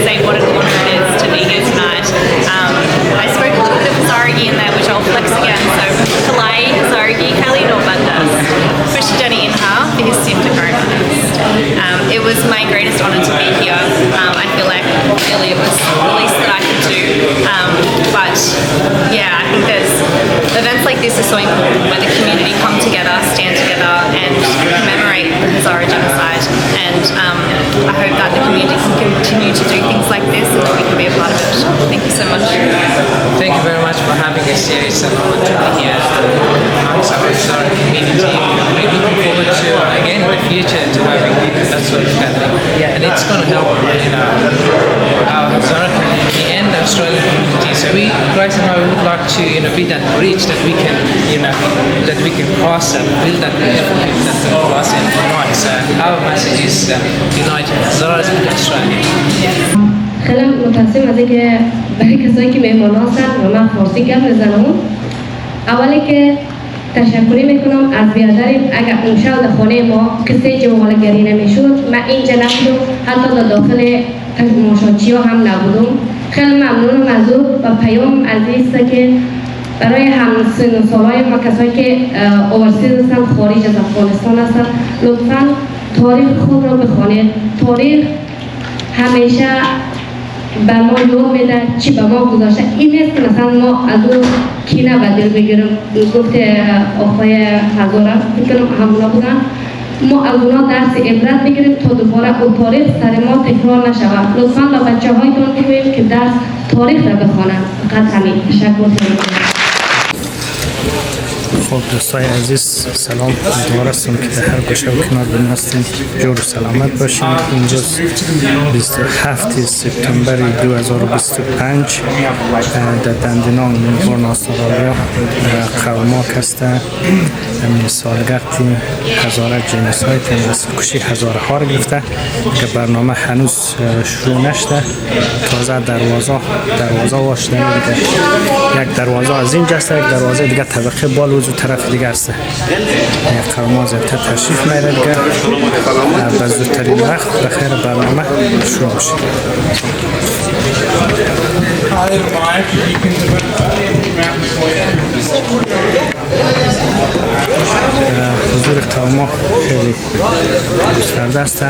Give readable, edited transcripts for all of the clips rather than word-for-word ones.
say what an honour it is to be here tonight. I spoke to the Hezargyi in there, which I'll flex again. So, Kalai, Hezargyi, Kali Norbandas, Fushidani Inha, Bihisim It was my greatest honour to be here. I feel like really it was the least that I could do. But yeah, I think there's events like this are so important where the community come together, stand together and commemorate the Hezara genocide. And I hope that the community can continue to do things like this and that we can be a part of it. Thank you so much. Thank you very much for having us here. It's an honor to be here amongst our Hezara community. We're looking forward to, again, in the future to having that sort of gathering. And it's going to help, our Hezara community and the Australian community. So Grace and I would like to, be that bridge that we can, that we can cross and build that bridge that can cross and unite. So our message is unite Hezara and Australia. خیلی متاسفم از اینکه برای کسایی که مهمان هستن و من فارسی گپ میزنم. اولی که تشکری میکنم از بیادریم. اگر اون شب در خانه ما کسی جوالگری نمیشد من اینجا نبودم، حتی در داخل مشاهدچی ها هم نبودم. خیلی ممنونم از او و پیام عزیزه که برای همسن و سالهای ما کسایی که اوورسیز هستن، خارج از افغانستان هستن، لطفاً تاریخ خود را بخوانید. تاریخ همیشه به ما یاد میده چی به ما گذاشته. این نیست که مثلا ما از اون کینه به دل بگیریم. گفت آقای هزاره فکر همونا بودن، ما از اونا درس عبرت بگیریم تا دوباره اون تاریخ سر ما تکرار نشود. لطفاً به بچه هایتون بگویید که درس تاریخ را بخوانند. فقط همین. تشکر. خب دوستای عزیز سلام، امیدوار هستم که در هر گوشه و کنار دنیا هستین جور و سلامت باشین. امروز 27 سپتامبر 2025 در دندنان ملبورن استرالیا قوماک است. سالگرد هزاره genocide از کشی هزاره ها را گرفته که برنامه هنوز شروع نشده. تازه دروازه واش نمیده. یک دروازه از این جسته، یک دروازه دیگه طبقه بالوز و طرف دیگه است. قوما زیادتر تشریف میره دیگه. به زودترین وقت بخیر برنامه شروع میشه. حضور قوما خیلی گسترده است.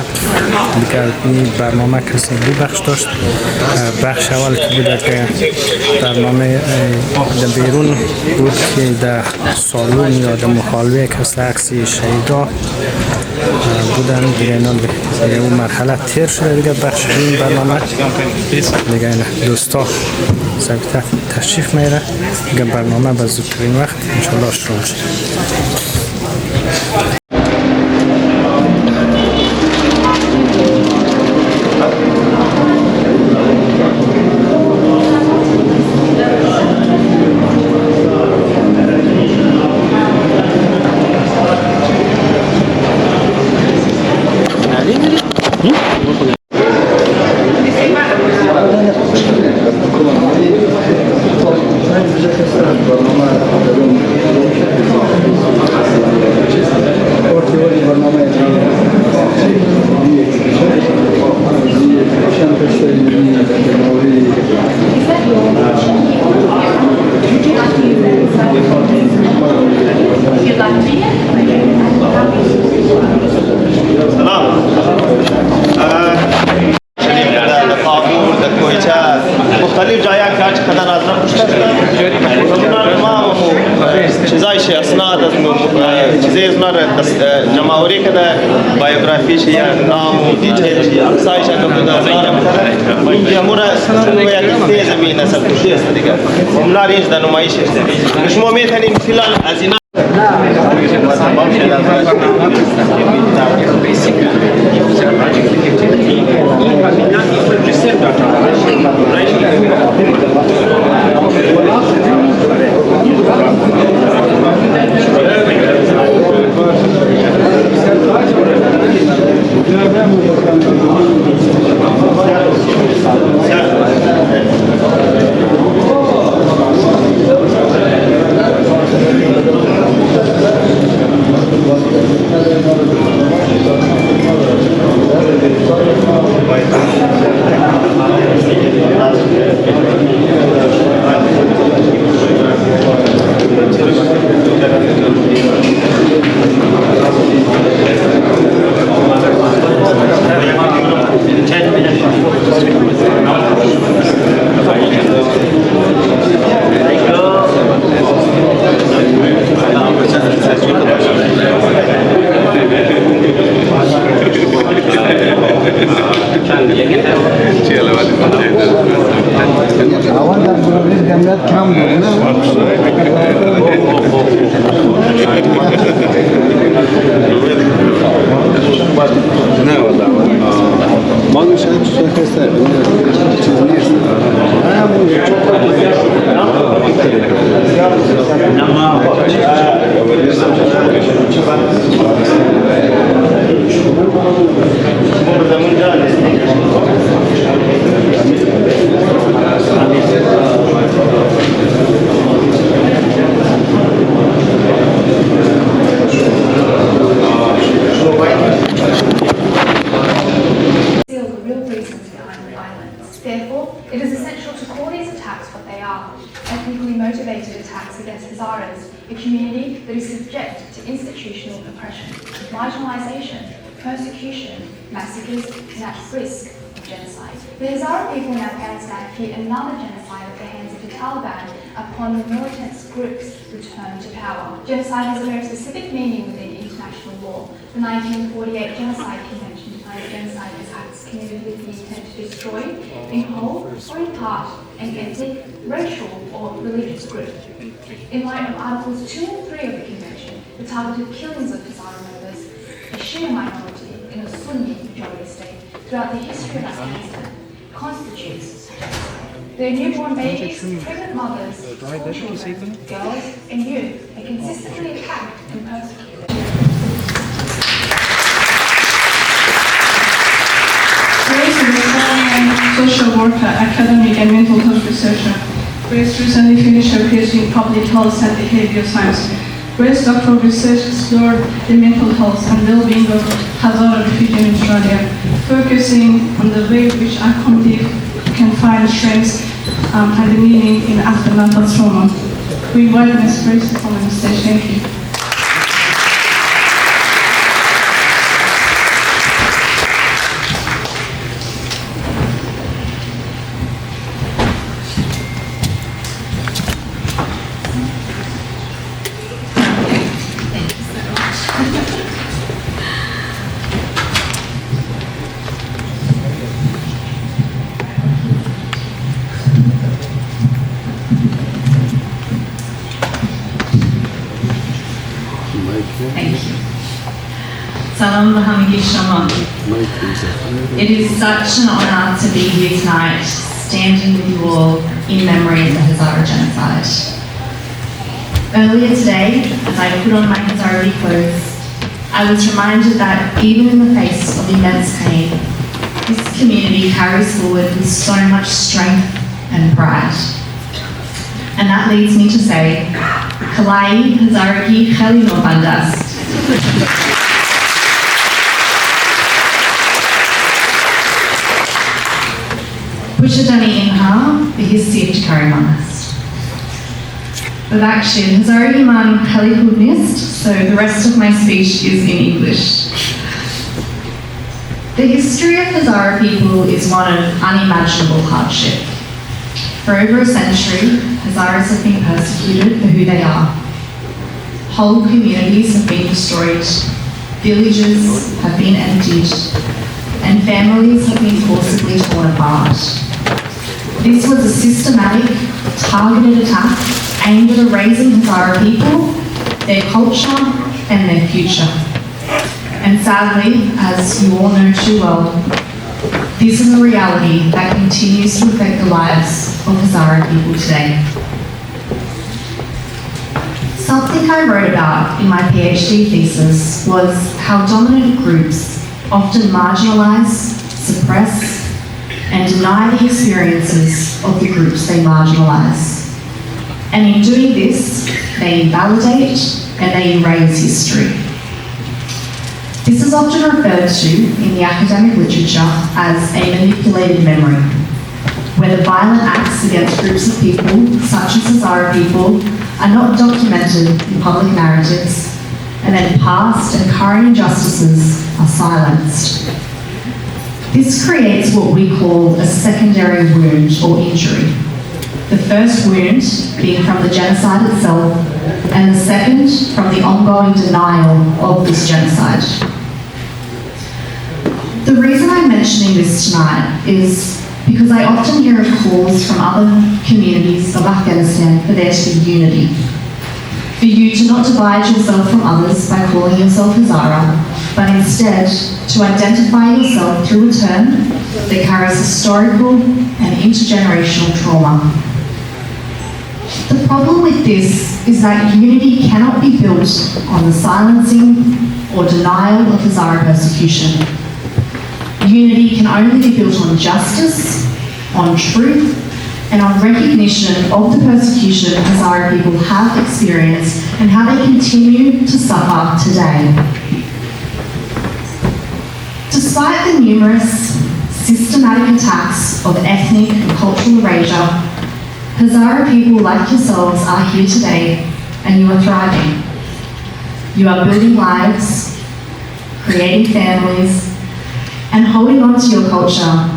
دیگر این برنامه کسی دو بخش داشت. بخش اول که بود که برنامه در بیرون بود که در سالون یا در محالوه کسی عکسی شهیدا بودن دیگه. اینا اون مرحله تیر شده دیگه. بخش این برنامه دیگه دوستا زبیته تشریف میره دیگه. برنامه به زودترین وقت انشالله شروع میشه. مختلف جایا کار کردن از را پشت تمام چیزایش اسناد چیزی از نار جمعوری کرده بایوگرافیش یا نام و دیتیل یا اقصایش که بوده از نار اینجا مورا یک تیز می نسل کشی است دیگه امنا رینج در نمایش است. شما میتونید فیلال از اینا اول در مورد جمعیت کم بود نه والله ما میشیم چیزی هست چیز نیست Therefore, it is essential to call these attacks what they are, ethnically motivated attacks against Hazaras, a community that is subject to institutional oppression, marginalisation, persecution, massacres, and at risk of genocide. The Hazara people in Afghanistan fear another genocide at the hands of the Taliban upon the militant group's return to power. Genocide has a very specific meaning within international law. The 1948 Genocide Convention defines genocide as acts committed with the intent to destroy, in whole or in part, an ethnic, racial or religious group. In light of Articles 2 and 3 of the Convention, the targeted killings of Hazara members, a Shia minority in a Sunni majority state, throughout the history of Afghanistan, constitutes genocide. Their newborn babies, pregnant mothers, school children, girls and youth are consistently attacked and persecuted. Grace is a Australian social worker, academic and mental health researcher. Grace recently finished her PhD in public health and behavioral science. Grace's doctoral research explored the mental health and well-being of Hazara refugees in Australia, focusing on the way in which our community can find strength and the meaning in aftermath of trauma. We invite Ms. Grace to come on the stage. Thank you. Salam Hamidi Shama. It is such an honour to be here tonight, standing with you all in memory of the Hazara genocide. Earlier today, as I put on my Hezargi clothes, I was reminded that even in the face of immense pain, this community carries forward with so much strength and pride. And that leads me to say, Kalai Hezargi Khali Nوربند است. Pushadani Inha, the history of Chikarimon است. Bevakshid, Hezargi man Khali Hubnist, so the rest of my speech is in English. The history of Hazara people is one of unimaginable hardship. For over a century, Hazaras have been persecuted for who they are. Whole communities have been destroyed, villages have been emptied, and families have been forcibly torn apart. This was a systematic, targeted attack aimed at erasing Hazara people, their culture, and their future. And sadly, as you all know too well, this is a reality that continues to affect the lives of Hazara people today. Something I wrote about in my PhD thesis was how dominant groups often marginalise, suppress, and deny the experiences of the groups they marginalise. And in doing this, they invalidate and they erase history. This is often referred to in the academic literature as a manipulated memory, where the violent acts against groups of people, such as Hazara people, are not documented in public narratives, and then past and current injustices are silenced. This creates what we call a secondary wound or injury. The first wound being from the genocide itself, and the second from the ongoing denial of this genocide. The reason I mentioning this tonight is because I often hear of calls from other communities of Afghanistan for there to be unity. For you to not divide yourself from others by calling yourself Hezara, but instead to identify yourself through a term that carries historical and intergenerational trauma. The problem with this is that unity cannot be built on the silencing or denial of Hezara persecution. Unity can only be built on justice, on truth, and on recognition of the persecution Hezara people have experienced and how they continue to suffer today. Despite the numerous systematic attacks of ethnic and cultural erasure, Hezara people like yourselves are here today and you are thriving. You are building lives, creating families, and holding on to your culture.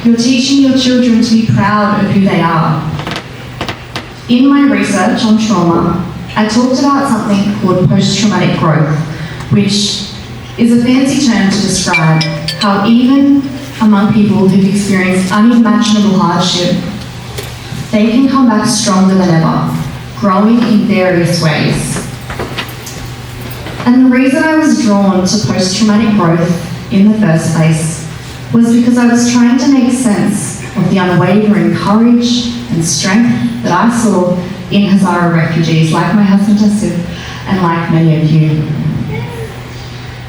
You're teaching your children to be proud of who they are. In my research on trauma, I talked about something called post-traumatic growth, which is a fancy term to describe how even among people who've experienced unimaginable hardship, they can come back stronger than ever, growing in various ways. And the reason I was drawn to post-traumatic growth in the first place was because I was trying to make sense of the unwavering courage and strength that I saw in Hezara refugees, like my husband Tassif, and like many of you.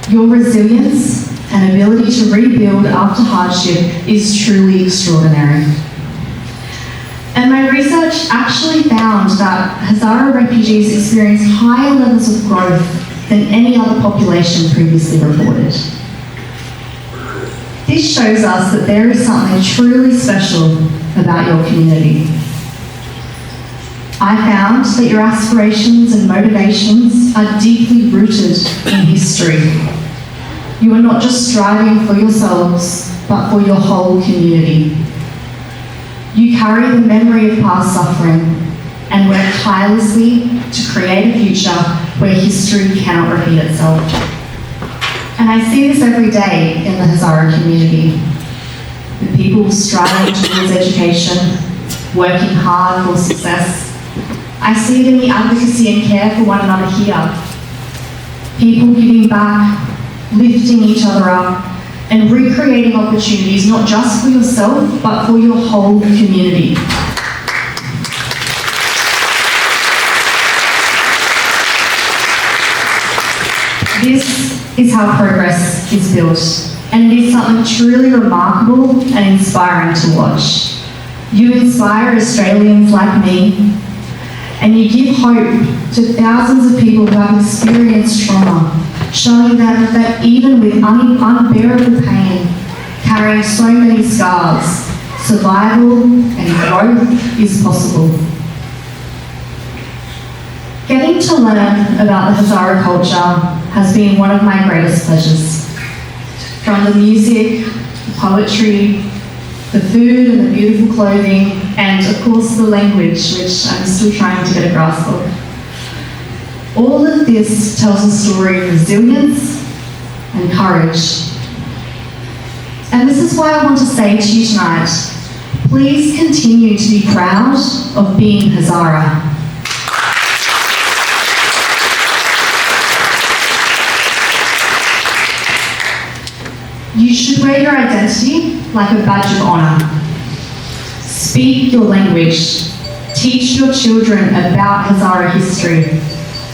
Your resilience and ability to rebuild after hardship is truly extraordinary. And my research actually found that Hezara refugees experience higher levels of growth than any other population previously reported. This shows us that there is something truly special about your community. I found that your aspirations and motivations are deeply rooted in history. You are not just striving for yourselves, but for your whole community. You carry the memory of past suffering and work tirelessly to create a future where history cannot repeat itself. And I see this every day in the Hezara community, with people striving towards education, working hard for success. I see it in the advocacy and care for one another here. People giving back, lifting each other up, and recreating opportunities not just for yourself, but for your whole community. This is how progress is built, and it is something truly remarkable and inspiring to watch. You inspire Australians like me, and you give hope to thousands of people who have experienced trauma, showing them that even with unbearable pain, carrying so many scars, survival and growth is possible. Getting to learn about the Hezara culture has been one of my greatest pleasures. From the music, the poetry, the food and the beautiful clothing, and of course the language, which I'm still trying to get a grasp of. All of this tells a story of resilience and courage. And this is why I want to say to you tonight, please continue to be proud of being Hezara. You should wear your identity like a badge of honour. Speak your language. Teach your children about Hezara history.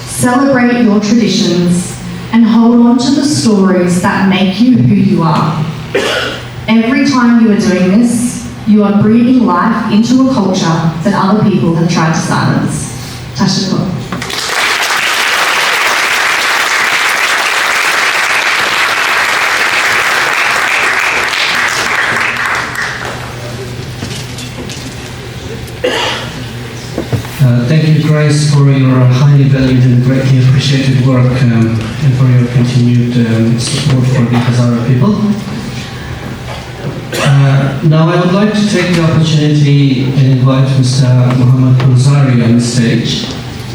Celebrate your traditions and hold on to the stories that make you who you are. Every time you are doing this, you are breathing life into a culture that other people have tried to silence. Tashakot. Thank you, Grace, for your highly valued and greatly appreciated work and for your continued support for the Hezara people. Now I would like to take the opportunity and invite Mr. Mohammed Ansari on the stage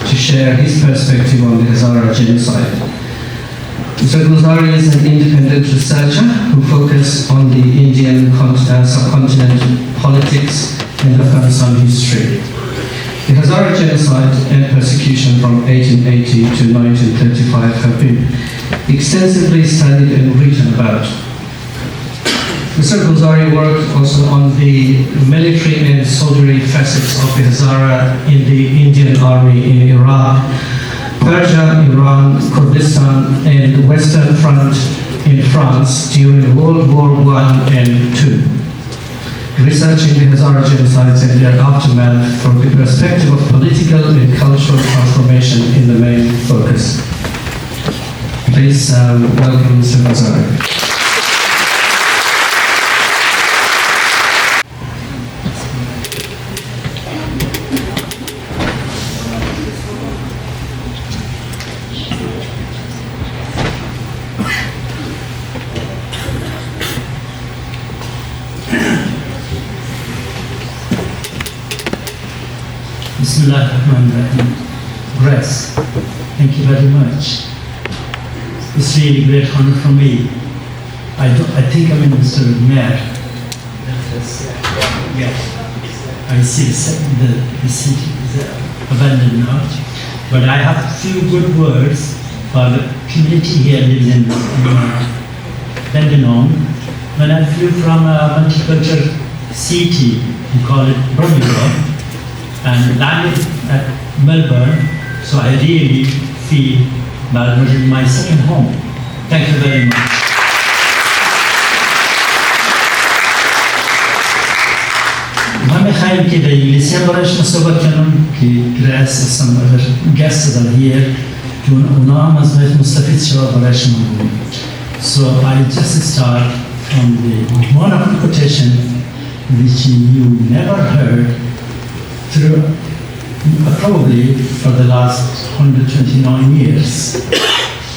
to share his perspective on the Hezara genocide. Mr. Hezare is an independent researcher who focuses on the Indian subcontinent politics and Afghanistan history. The Hezare genocide and persecution from 1880 to 1935 have been extensively studied and written about. Mr. Hezare worked also on the military and soldiery facets of the Hezara in the Indian Army in Iraq, Persia, Iran, Kurdistan, and the Western Front in France during World War I and II. Researching the Hezara genocides and their aftermath from the perspective of political and cultural transformation in the main focus. Please welcome Mr. Hezare. Grace, thank you very much. It's really great honor for me. I think I'm in Mr. Mayor. Yeah. I see the city is abandoned now. But I have a few good words for the community here lives in Lebanon. When I flew from a multicultural city, we call it Birmingham, and landed at Melbourne, so I really feel Melbourne is my second home. Thank you very much. من میخوایم که در انگلیسی هم برایش صحبت کنم که Grace and some other guests that are here که اونا هم از باید مستفید شد برایش بگویم. So I just start from the one of the quotation which you never heard through probably for the last 129 years.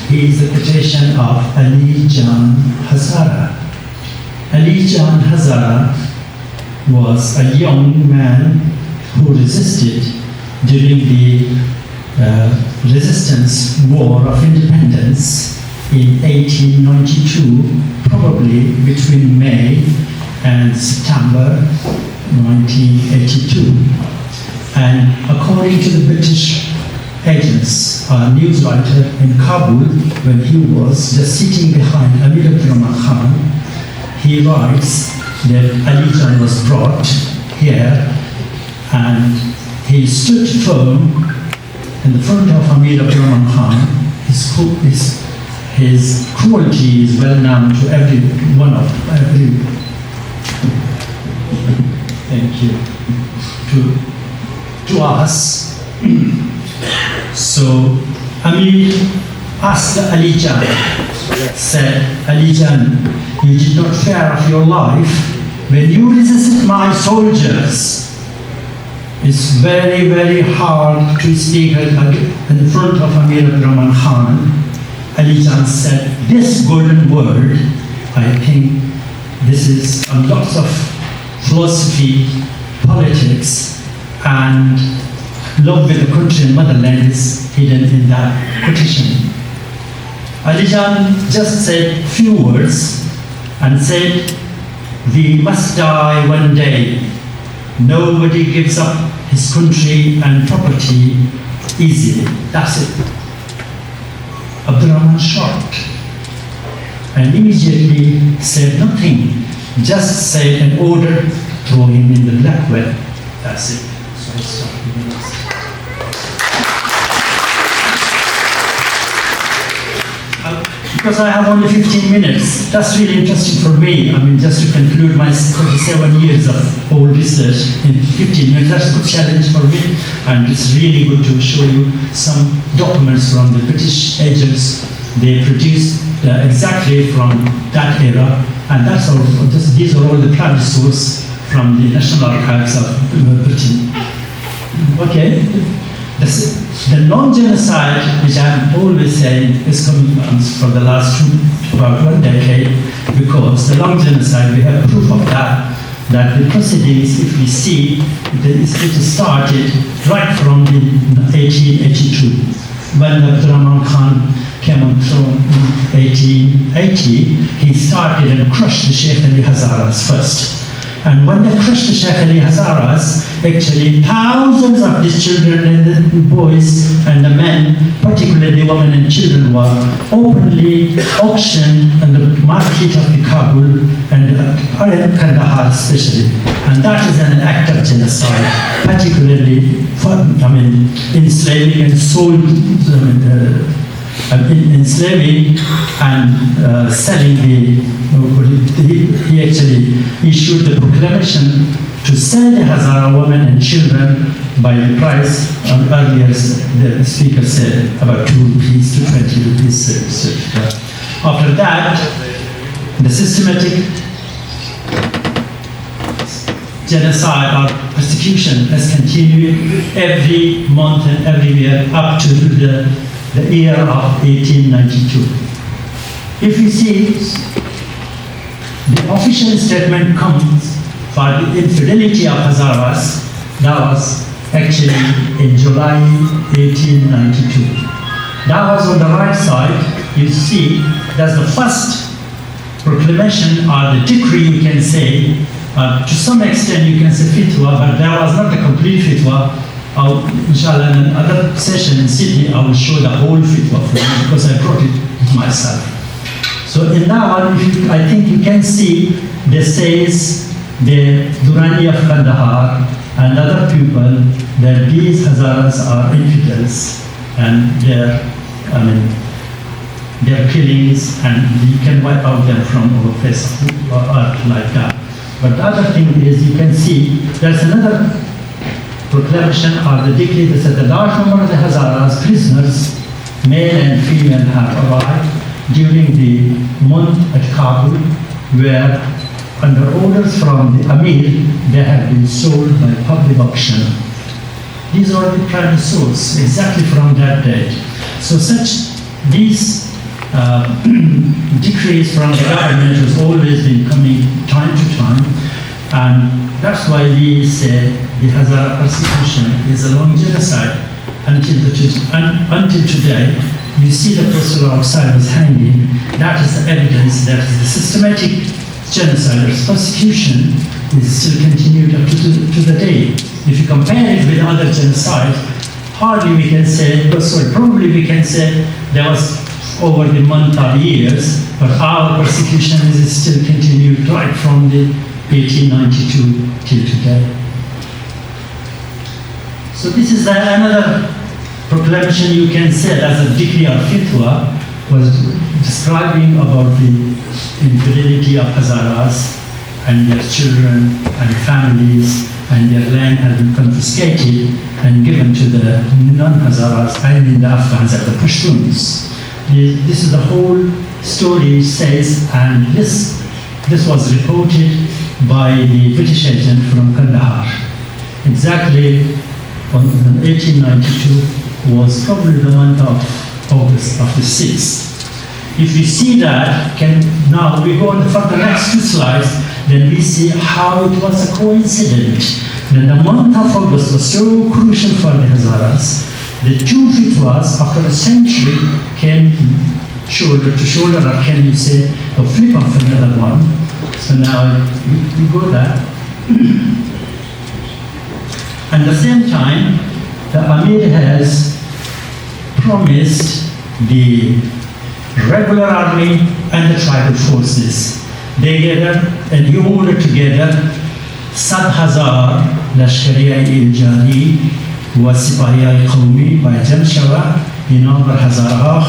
He is the quotation of Ali Jan Hazara. Ali Jan Hazara was a young man who resisted during the resistance war of independence in 1892, probably between May and September 1982. And according to the British agents, a news writer in Kabul, when he was just sitting behind Amir Abdurrahman Khan, he writes that Ali Jan was brought here and he stood firm in the front of Amir Abdurrahman Khan. His cruelty is well known to every. Thank you. To us. So Amir asked Ali Jan, said, Ali Jan, you did not fear of your life when you resisted my soldiers. It's very, very hard to speak in front of Amir Abdurrahman Khan. Ali Jan said this golden word. I think this is a lot of philosophy, politics, and love with the country and motherland is hidden in that quotation. Ali Jan just said few words and said, we must die one day. Nobody gives up his country and property easily. That's it. Abdurrahman shot and immediately said nothing, just said an order, throw him in the black well. That's it. So I stopped with this. Because I have only 15 minutes, that's really interesting for me. I mean, just to conclude my 37 years of old research in 15 minutes, that's a good challenge for me. And it's really good to show you some documents from the British agents. They produced exactly from that era. And that's all, these are all the primary sources from the National Archives of Britain. Okay. The non-genocide, which I'm always saying is coming for the last about 1 decade, because the non-genocide, we have proof of that the proceedings, if we see, it started right from the 1882, when Abdurrahman Khan came on throne in 1880, he started and crushed the Sheikh Ali Hazaras first. And when they crushed the Sheikh Ali Hazaras, actually thousands of these children and the boys and the men, particularly the women and children, were openly auctioned in the market of the Kabul and Kandahar especially. And that is an act of genocide, particularly for, enslaving and sold, enslaving and selling he actually issued the proclamation to sell the Hazara women and children by the price, earlier the speaker said about 2 rupees to 20 rupees. After that, the systematic genocide or persecution has continued every month and every year up to the year of 1892. If you see, the official statement comes for the infidelity of Hazaras, that was actually in July 1892. That was on the right side. You see, that's the first proclamation or the decree, you can say. To some extent, you can say fitwa, but that was not a complete fitwa. Inshallah, in another session in Sydney, I will show the whole fitwa for you because I brought it myself. So in that one, I think you can see, this says the Durrani of Kandahar and other people that these Hazaras are infidels and their killings, and you can wipe out them from our face or earth like that. But the other thing is, you can see there's another proclamation or the decree that says the large number of the Hazaras prisoners, male and female, have arrived during the month at Kabul, where under orders from the Amir, they have been sold by public auction. These are the prime source, exactly from that date. So these decrees from the government has always been coming time to time, and that's why we say the Hazara persecution is a long genocide until today. You see the poster outside was hanging. That is the evidence that the systematic genocide or persecution is still continued up to the day. If you compare it with other genocide, hardly we can say, probably we can say there was over the month or years, but our persecution is still continued right from the 1892 till today. So this is another proclamation, you can say, as a decree or fitwa, was describing about the infidelity of Hazaras and their children and families, and their land has been confiscated and given to the non-Hazaras and in the Afghans and the Pashtuns. This is the whole story says, and this was reported by the British agent from Kandahar. Exactly on 1892 was probably the month of August of the 6th. If you see that, now we go on for the next 2 slides, then we see how it was a coincidence. Then the month of August was so crucial for the Hazaras. The 2 fitwas after a century came shoulder to shoulder, or can you say a flip of another one. So now we go there. At the same time, the Amir has promised the regular army and the tribal forces. They gathered and he ordered together 100,000 لشکریای الجانی و سپاهیای قومی باید جمع شود، اینا بر هزارها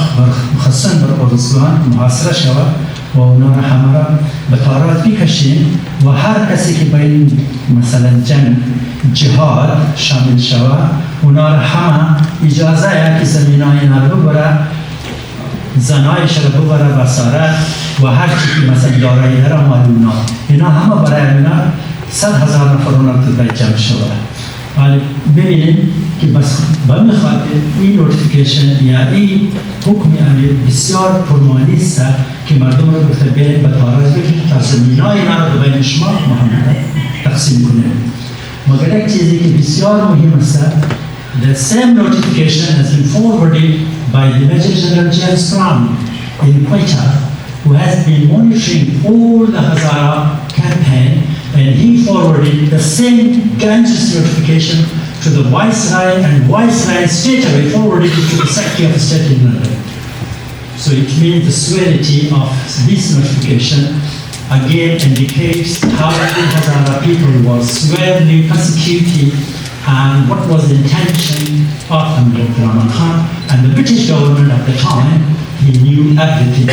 مخصوصا بر ارزگان محاصره شود و اونا را همه را به تارات میکشیم و هر کسی که به این مثلا جنگ جهاد شامل شود اونا را همه اجازه که زمینای اینا را ببره، زنایش را ببره بساره و هر چی که مثلا دارایی را مال اونا، اینا همه برای اونا 100,000 نفر اونا را باید جمع شود. ببینید که بس بمیخواد این نوتیفیکیشن یا این حکم امیر بسیار پرمانی است که مردم را گفته برید به تاراج بگید تا زمینای اینا را بین شما محمد تقسیم کنید. مگر یک چیزی که بسیار مهم است، the same notification has been forwarded by the Major General James Brown in Quetta, who has been monitoring all the Hazara campaign, and he forwarded the same Ganges notification to the Viceroy, and Viceroy straight away forwarded it to the Secretary of State in London. So it means the severity of this notification again indicates how the Hazara people were severely persecuted and what was the intention of Amir Abdurrahman Khan, and the British government at the time, he knew everything,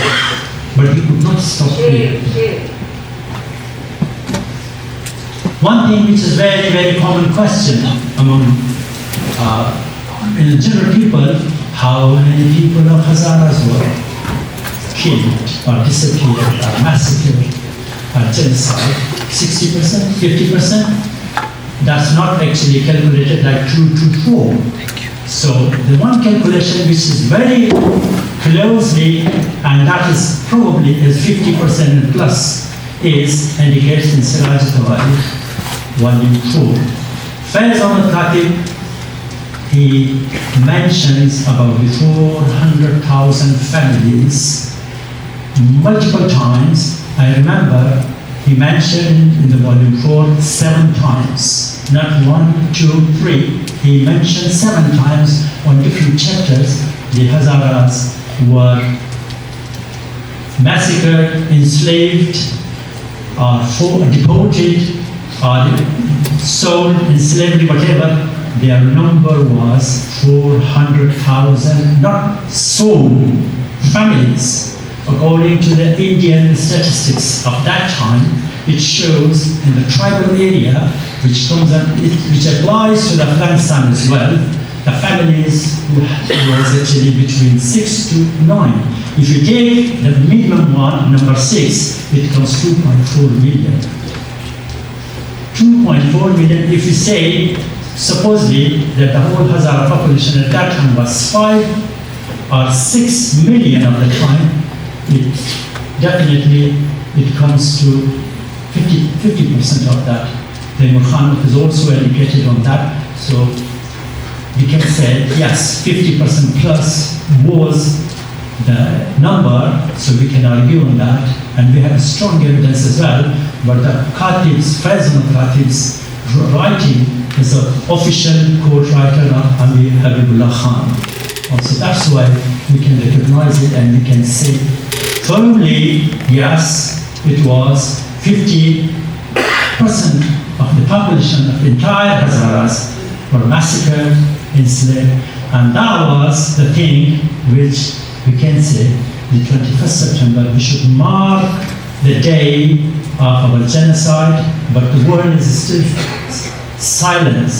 but he could not stop it. One thing which is very, very common question among in the general people, how many people of Hazaras were killed or disappeared or massacred or genocide? 60%, 50%? That's not actually calculated like 2 to 4. So the one calculation which is very closely, and that is probably is 50% and plus, is indicated in Siraj al-Tawari, volume 4. Faiz al-Khatib, he mentions about 400,000 families multiple times. I remember he mentioned in the volume 4 7 times. Not 1, 2, 3. He mentioned 7 times on different chapters the Hazaras were massacred, enslaved, or deported, or sold in slavery, whatever. Their number was 400,000, not sold families. According to the Indian statistics of that time, it shows in the tribal area, which applies to Afghanistan as well, the families was actually between 6 to 9. If you take the minimum one, number 6, it comes 2.4 million. 2.4 million, if you say, supposedly, that the whole Hazara population at that time was 5 or 6 million of the time, it comes to 50% of that. Then Khan is also educated on that, so we can say, yes, 50% plus was the number, so we can argue on that, and we have strong evidence as well, but the Khatib's, Faiz al-Khatib's writing is an official quote writer of Amir Habibullah Khan. Also, that's why we can recognize it and we can say firmly, yes, it was 50% of the population of the entire Hazaras were massacred, enslaved, and that was the thing which we can say the 21st September we should mark the day of our genocide, but the world is still silent.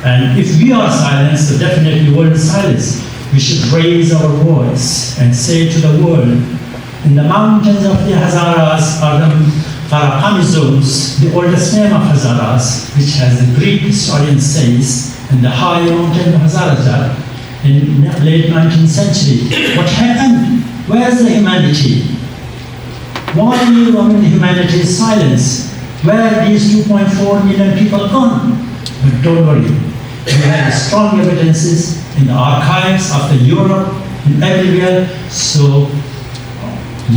And if we are silent, so definitely the world is silent. We should raise our voice and say to the world, in the mountains of the Hazaras are the Parapamizones, the oldest name of Hazaras, which has the Greek historian says, in the high mountain of Hazarajat, in the late 19th century. What happened? Where is the humanity? Why humanity is silence? Where are these 2.4 million people gone? But don't worry, we have strong evidences in the archives of the Europe, in everywhere. So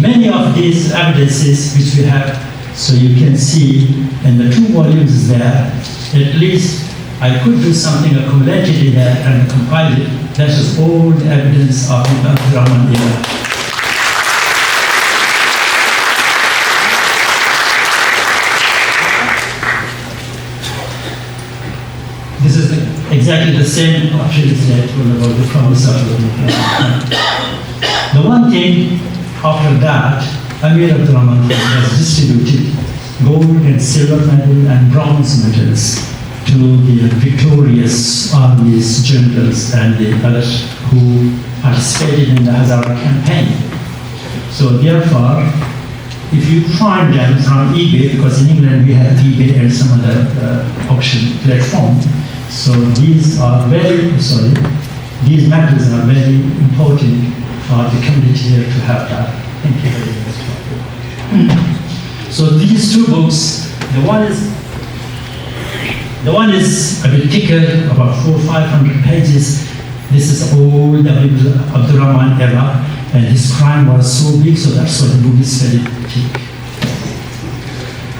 many of these evidences which we have, so you can see in the 2 volumes there, at least I could do something accumulated in there and compile it. That is all the evidence of the Abdurrahman era. This is exactly the same option as that about the promise of the one thing after that, Amir Abdurrahman has distributed gold and silver medal and bronze medals to the victorious armies, generals, and the others who participated in the Hazara campaign. So therefore, if you find them from eBay, because in England we have eBay and some other auction platform, so these are these medals are very important for the community here to have that. Thank you very much. So these 2 books, the one is a bit thicker, about 400-500 pages. This is old Abdurrahman era, and his crime was so big, so that's why the book is very thick.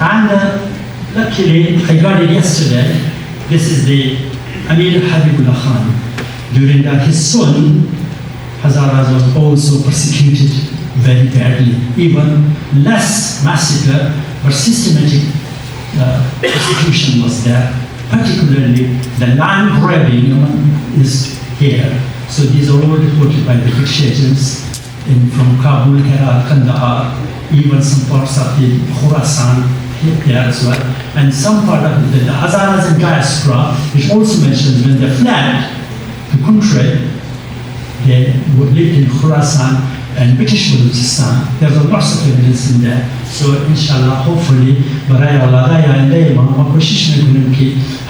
And luckily, I got it yesterday. This is the Amir Habibullah Khan. During his son, Hazaras was also persecuted very badly. Even less massacre, but systematic persecution was there. Particularly, the land grabbing is here. So these are all reported by the British agents from Kabul, Herat, Kandahar, even some parts of the Khorasan here as well. And some part of the Hazaras in diaspora, which also mentions when they fled the country, they lived in Khorasan and British Balochistan. There's a lot of evidence in there. So inshallah, hopefully, برای اولادای آینده ما کوشش میکنیم که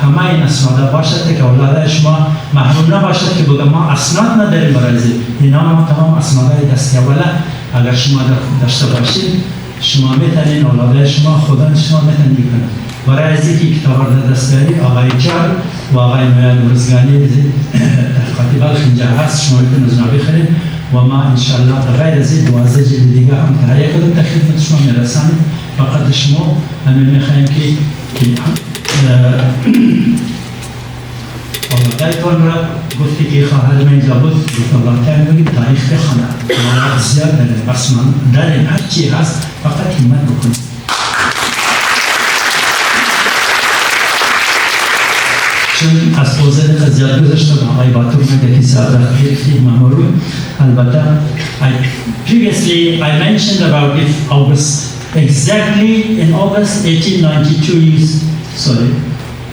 همه این اسناد باشد که اولادای شما محروم نباشد که بگم ما اسناد نداریم برای اینا ما تمام اسنادهای دستی اوله اگر شما داشته باشید شما میتونین اولادای شما خودان شما میتونین بکنید. برای از اینکه کتاب را دست بیارید آقای جار و آقای میان ورزگانی تحقیقاتی بلخ اینجا هست شما میتونید از اونا بخرید و ما انشاءالله غیر از این 12 جلد دیگه هم تهیه کردیم تا خدمت شما میرسانیم. فقط شما همین میخوایم که اولادایتان را گفتی که خواهر من اینجا بود گفت الله تعالی بگید تاریخ بخونه ما زیاد نداریم بس من داریم هر چی هست فقط همت بکنیم. چون از حوزه قضیات گذاشتم آقای باتور میگه که سال رفتی مامورون البته previously I mentioned about it August exactly in August 1892 sorry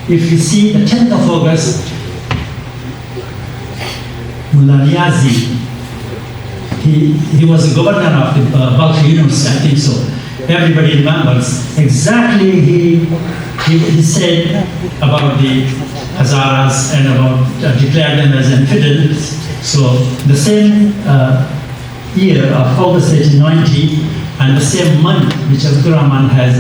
if you see the 10th of August Mullah Niazi he was the governor of the Balkh University I think so everybody remembers exactly he said about the Hazaras and about declared them as infidels. So the same year of August 1890 and the same month which Abdurrahman has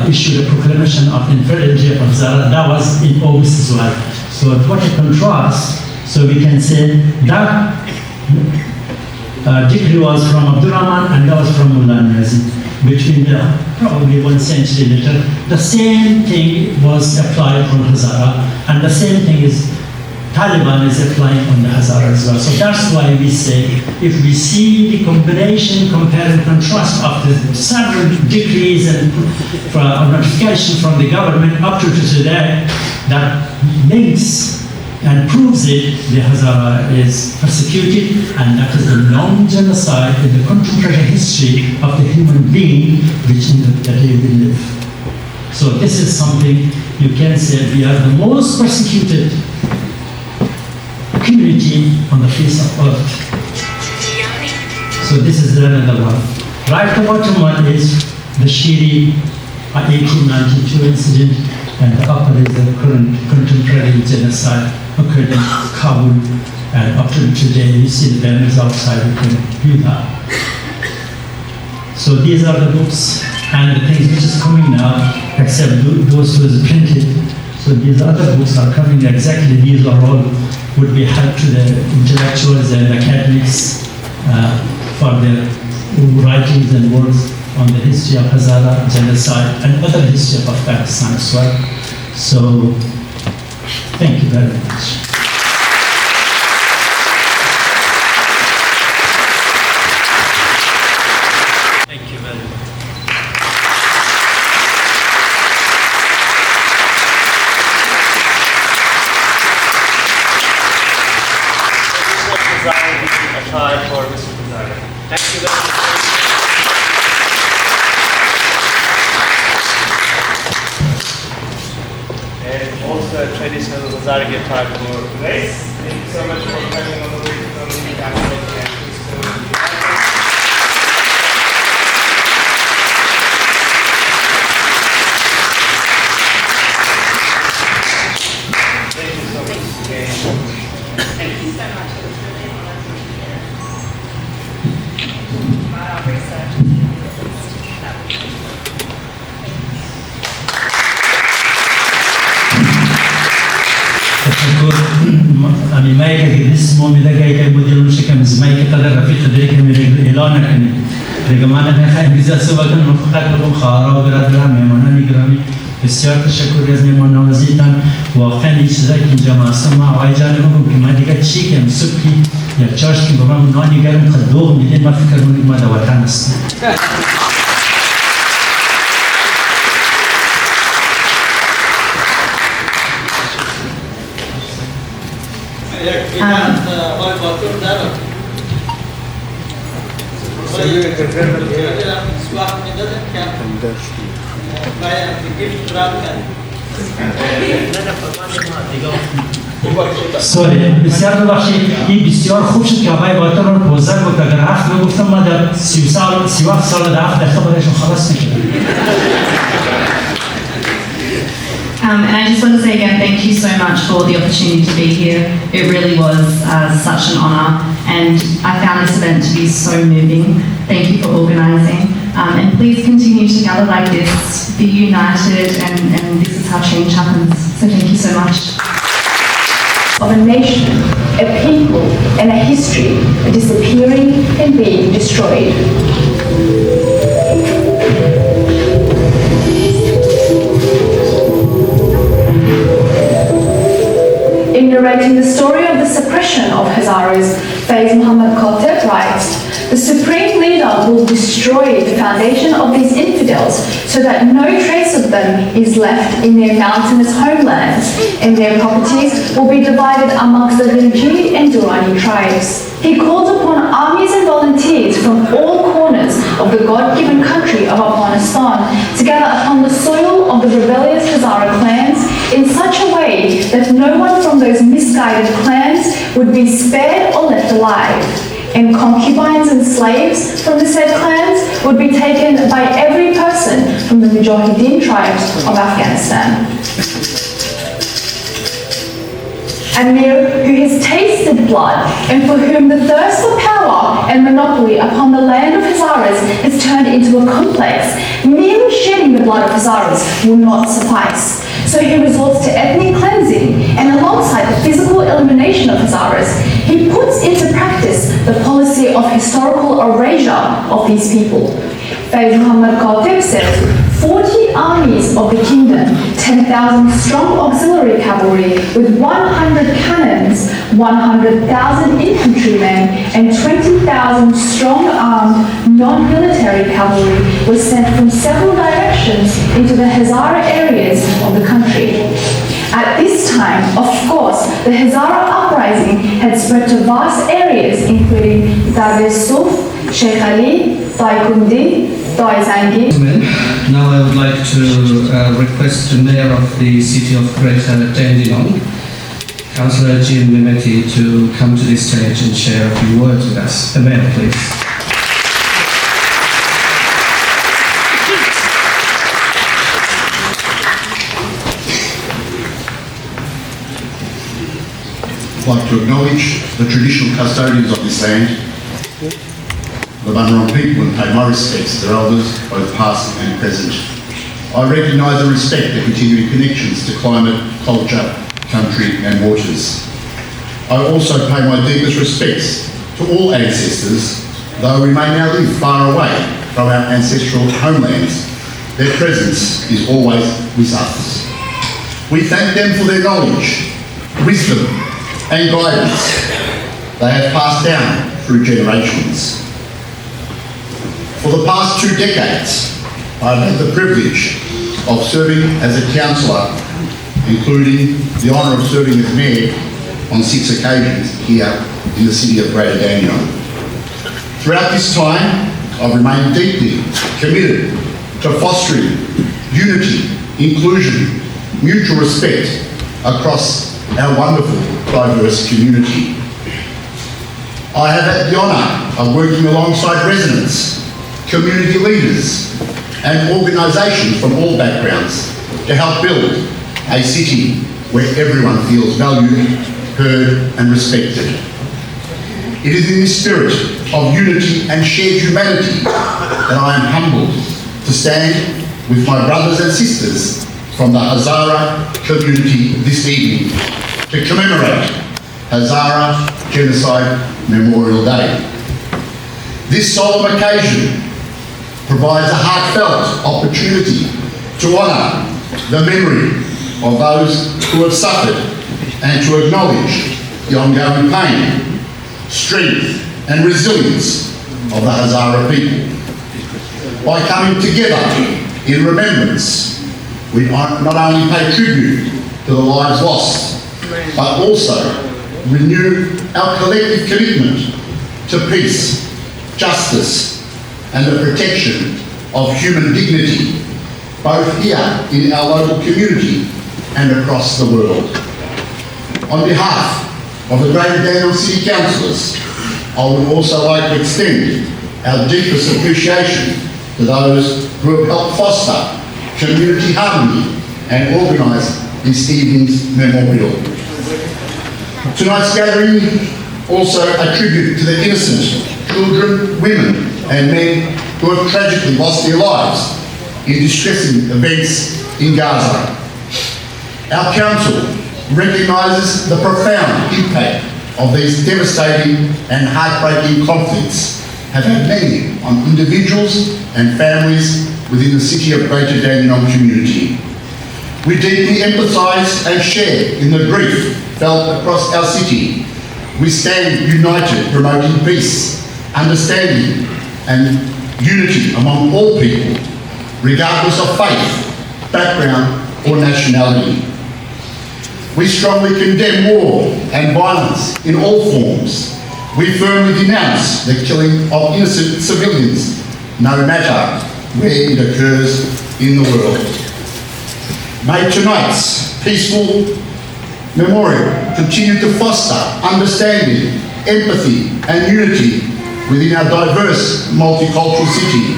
issued a proclamation of infidelity of Hazara, that was in August as well. So what a contrast. So we can say that decree was from Abdurrahman and that was from Mullah Niazi. Between probably 1 century later, the same thing was applied on Hazara, and the same thing is Taliban is applying on the Hazara as well. So that's why we say, if we see the combination, compare and contrast of the several decrees and notification from the government up to today, that links and proves it, the Hazara is persecuted, and that is the long genocide in the contemporary history of the human being which in the day we live. So this is something you can say we are the most persecuted community on the face of earth. So this is another one. Right the bottom one is the Shiri 1892 incident, and the upper is the current contemporary genocide occurred in Kabul, and up to today you see the banners outside, you can view that. So these are the books and the things which is coming now, except those who is printed. So these other books are coming exactly, these are all would be help to the intellectuals and academics for their writings and works on the history of Hazara, genocide, and other history of Pakistan as well. So, thank you very much. Thank you very much. A card for Mr. Hezare. Thank you very much. And also a traditional Hezargi card for Grace. Thank you so much for coming all the way from the capital. Thank you so much again. Thank you so much. It was really an honor to be here. My research is that was If I could امی مایی که دیس مومی دگه که مدیرون شکم از مایی که قدر رفیق داری که میره اعلان نکنی دیگه من نخواهیم بیزه سوال کنم فقط بگم خواهرها و برادرها مهمانان گرامی بسیار تشکر از مهمان نوازیتان واقعا این چیزایی که اینجا معصوم ما آقای جان بگم که من دیگه چی کنم صبحی یا چاش که با من نانی گرم خود دوغ میدین من فکر کنم ما در وطن هستم سوری بسیار ببخشید این بسیار خوب شد که آقای باطر رو پوزر بود اگر هفت رو گفتم من در 37 سال در هفت دقیقه برایشون خلاص میکنم And I just want to say again, thank you so much for the opportunity to be here. It really was such an honour, and I found this event to be so moving. Thank you for organising, and please continue to gather like this, be united, and this is how change happens. So thank you so much. Of a nation, a people, and a history disappearing and being destroyed. In narrating the story of the suppression of Hazaras, Faiz Muhammad Khatib writes, "The supreme leader will destroy the foundation of these infidels so that no trace of them is left in their mountainous homelands, and their properties will be divided amongst the Rinji and Durrani tribes." He called upon armies and volunteers from all corners of the God-given country of Afghanistan to gather upon the soil of the rebellious Hazara clans in such a way that no one from those misguided clans would be spared or left alive. And concubines and slaves from the said clans would be taken by every person from the Mujahideen tribes of Afghanistan. Amir, who has tasted blood and for whom the thirst for power and monopoly upon the land of Hazaras has turned into a complex, merely shedding the blood of Hazaras will not suffice. So he resorts to ethnic cleansing, and alongside the physical elimination of Hazaras, he puts into practice the policy of historical erasure of these people. Faiz Muhammad Khatib says, 40 armies of the kingdom, 10,000 strong auxiliary cavalry with 100 cannons, 100,000 infantrymen, and 20,000 strong armed non-military cavalry was sent from several directions into the Hazara areas of the country. At this time, of course, the Hazara uprising had spread to vast areas including Dar Souf, Sheikh Ali, Daikundi, Daizangi. Now I would like to request the Mayor of the City of Greater Dandenong, Councillor Jim Mimeti, to come to this stage and share a few words with us. The Mayor, please. I'd like to acknowledge the traditional custodians of this land, the Bunurong people, and pay my respects to their elders, both past and present. I recognise and respect their continuing connections to climate, culture, country and waters. I also pay my deepest respects to all ancestors, though we may now live far away from our ancestral homelands. Their presence is always with us. We thank them for their knowledge, wisdom and guidance they have passed down through generations. For the past 2 decades, I've had the privilege of serving as a councillor, including the honour of serving as mayor on 6 occasions here in the city of Greater Dandenong. Throughout this time, I've remained deeply committed to fostering unity, inclusion, mutual respect across our wonderful, diverse community. I have had the honour of working alongside residents, community leaders and organisations from all backgrounds to help build a city where everyone feels valued, heard and respected. It is in this spirit of unity and shared humanity that I am humbled to stand with my brothers and sisters from the Hazara community this evening to commemorate Hezare Genocide Memorial Day. This solemn occasion provides a heartfelt opportunity to honour the memory of those who have suffered and to acknowledge the ongoing pain, strength and resilience of the Hezare people. By coming together in remembrance, we not only pay tribute to the lives lost, but also renew our collective commitment to peace, justice and the protection of human dignity, both here in our local community and across the world. On behalf of the Greater Dandenong City Councillors, I would also like to extend our deepest appreciation to those who have helped foster community harmony and organise this evening's memorial. Tonight's gathering also a tribute to the innocent children, women and men who have tragically lost their lives in distressing events in Gaza. Our council recognises the profound impact of these devastating and heartbreaking conflicts have had many on individuals and families within the City of Greater Dandenong community. We deeply empathise and share in the grief felt across our city. We stand united promoting peace, understanding and unity among all people, regardless of faith, background or nationality. We strongly condemn war and violence in all forms. We firmly denounce the killing of innocent civilians, no matter where it occurs in the world. May tonight's peaceful memorial continue to foster understanding, empathy and unity within our diverse multicultural city.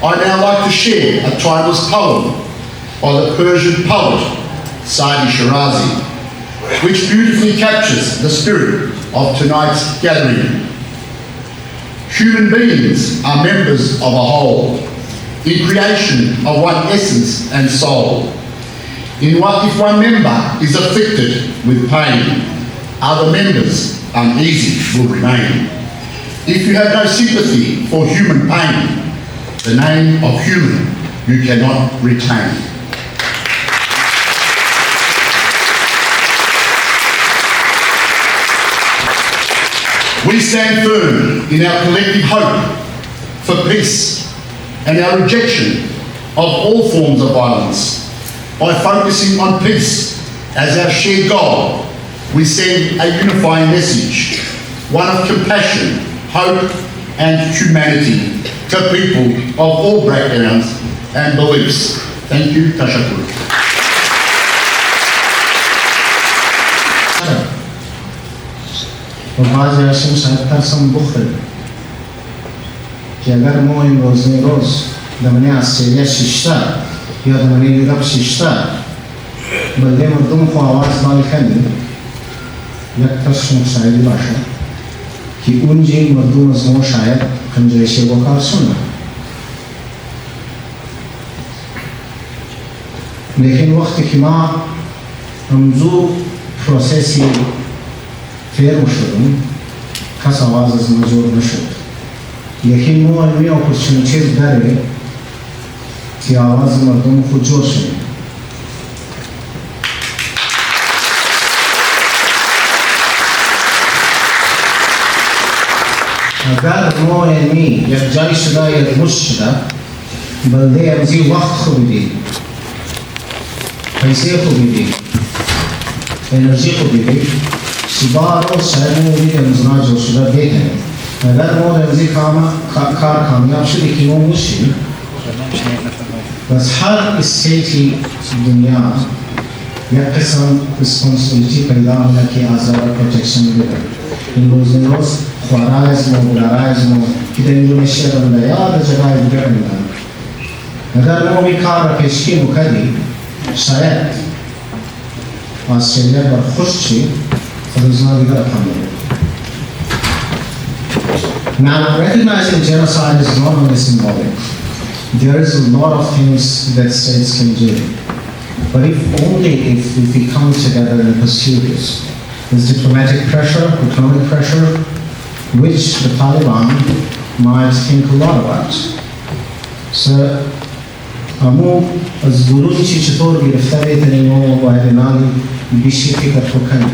I'd now like to share a timeless poem by the Persian poet Saadi Shirazi, which beautifully captures the spirit of tonight's gathering. Human beings are members of a whole, in creation of one essence and soul. If one member is afflicted with pain, other members uneasy will remain. If you have no sympathy for human pain, the name of human you cannot retain. We stand firm in our collective hope for peace and our rejection of all forms of violence. By focusing on peace as our shared goal, we send a unifying message, one of compassion, hope and humanity to people of all backgrounds and beliefs. Thank you. Tashakkur. و بعضی هاشون شاید ترسم بخوره که اگر ما این روز دمنی استرالیا ششتا یا دمنی یورپ ششتا بلده مردم خو آواز مال کنیم یک ترسم شایدی باشه که اونجا مردم از ما شاید خنجرشی بکار سنه لیکن وقتی که ما همزو پروسیسی فرم شدم کس آواز از مجور نشد لیکن ما علمی اپورچونیتیز داره که آواز مردم خود جور شد اگر ما علمی یک جای شده یا مش شده بلده امزی وقت خوبی دید پیسه خوبی دید انرژی خوبی دید صبح روز شاید موجود امزنا جو شده بهتره اگر ما امزی کار کامیاب شده که ما موشیم بس هر استیتی دنیا یک قسم ریسپانسیبیلیتی پیدا ہونا که آزار پروتکشن بده این روز خوارایزم و بلارایزم که در اندونیشیا بنده یا در جگای دیگر بنده اگر ما می کار را پیشکی مکدی شاید استرالیا بر خوش چی روزنا دیگر اپنده Now, recognizing genocide is not only symbolic. There is a lot of things that states can do. But if we come together and pursue this, There's diplomatic pressure, economic pressure, which the Taliban might think a lot about. So, امو از گروهی چطور گرفته بیتنیم و باید نالی بیشی فکر کنیم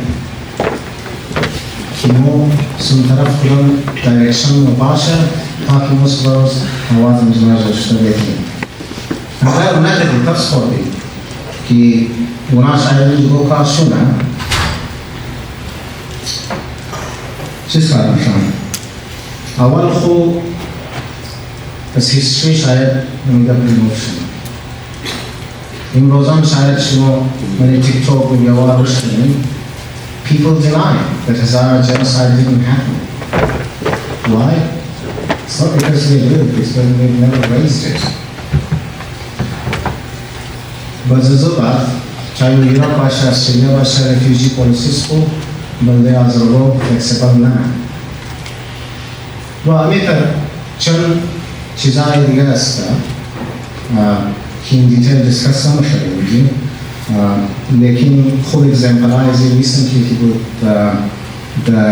که مو سن طرف کنم دایرکشن و باشه تا که مو سباز آواز مجموعه جاشته بیتنیم. اگر نکردی تفس خوردی که اونا شاید جگو کارشونه چیز کار میشن؟ اول خو از هیستری شاید نمیده پریموشن. امروزان شاید شما من تیک توک و یوار روش کنیم. People deny that Hazara genocide didn't happen. Why? It's not because they did, it's because they've never raised it. But Zubad, चाहे Europe बाशा, Australia बाशा, refugee policies को बंदे आज़ादों flexible ना है। वो अभी तक चंद चीज़ां दिया है कि in detail discuss हम करेंगे, लेकिन खुद example है इसे recently कि वो the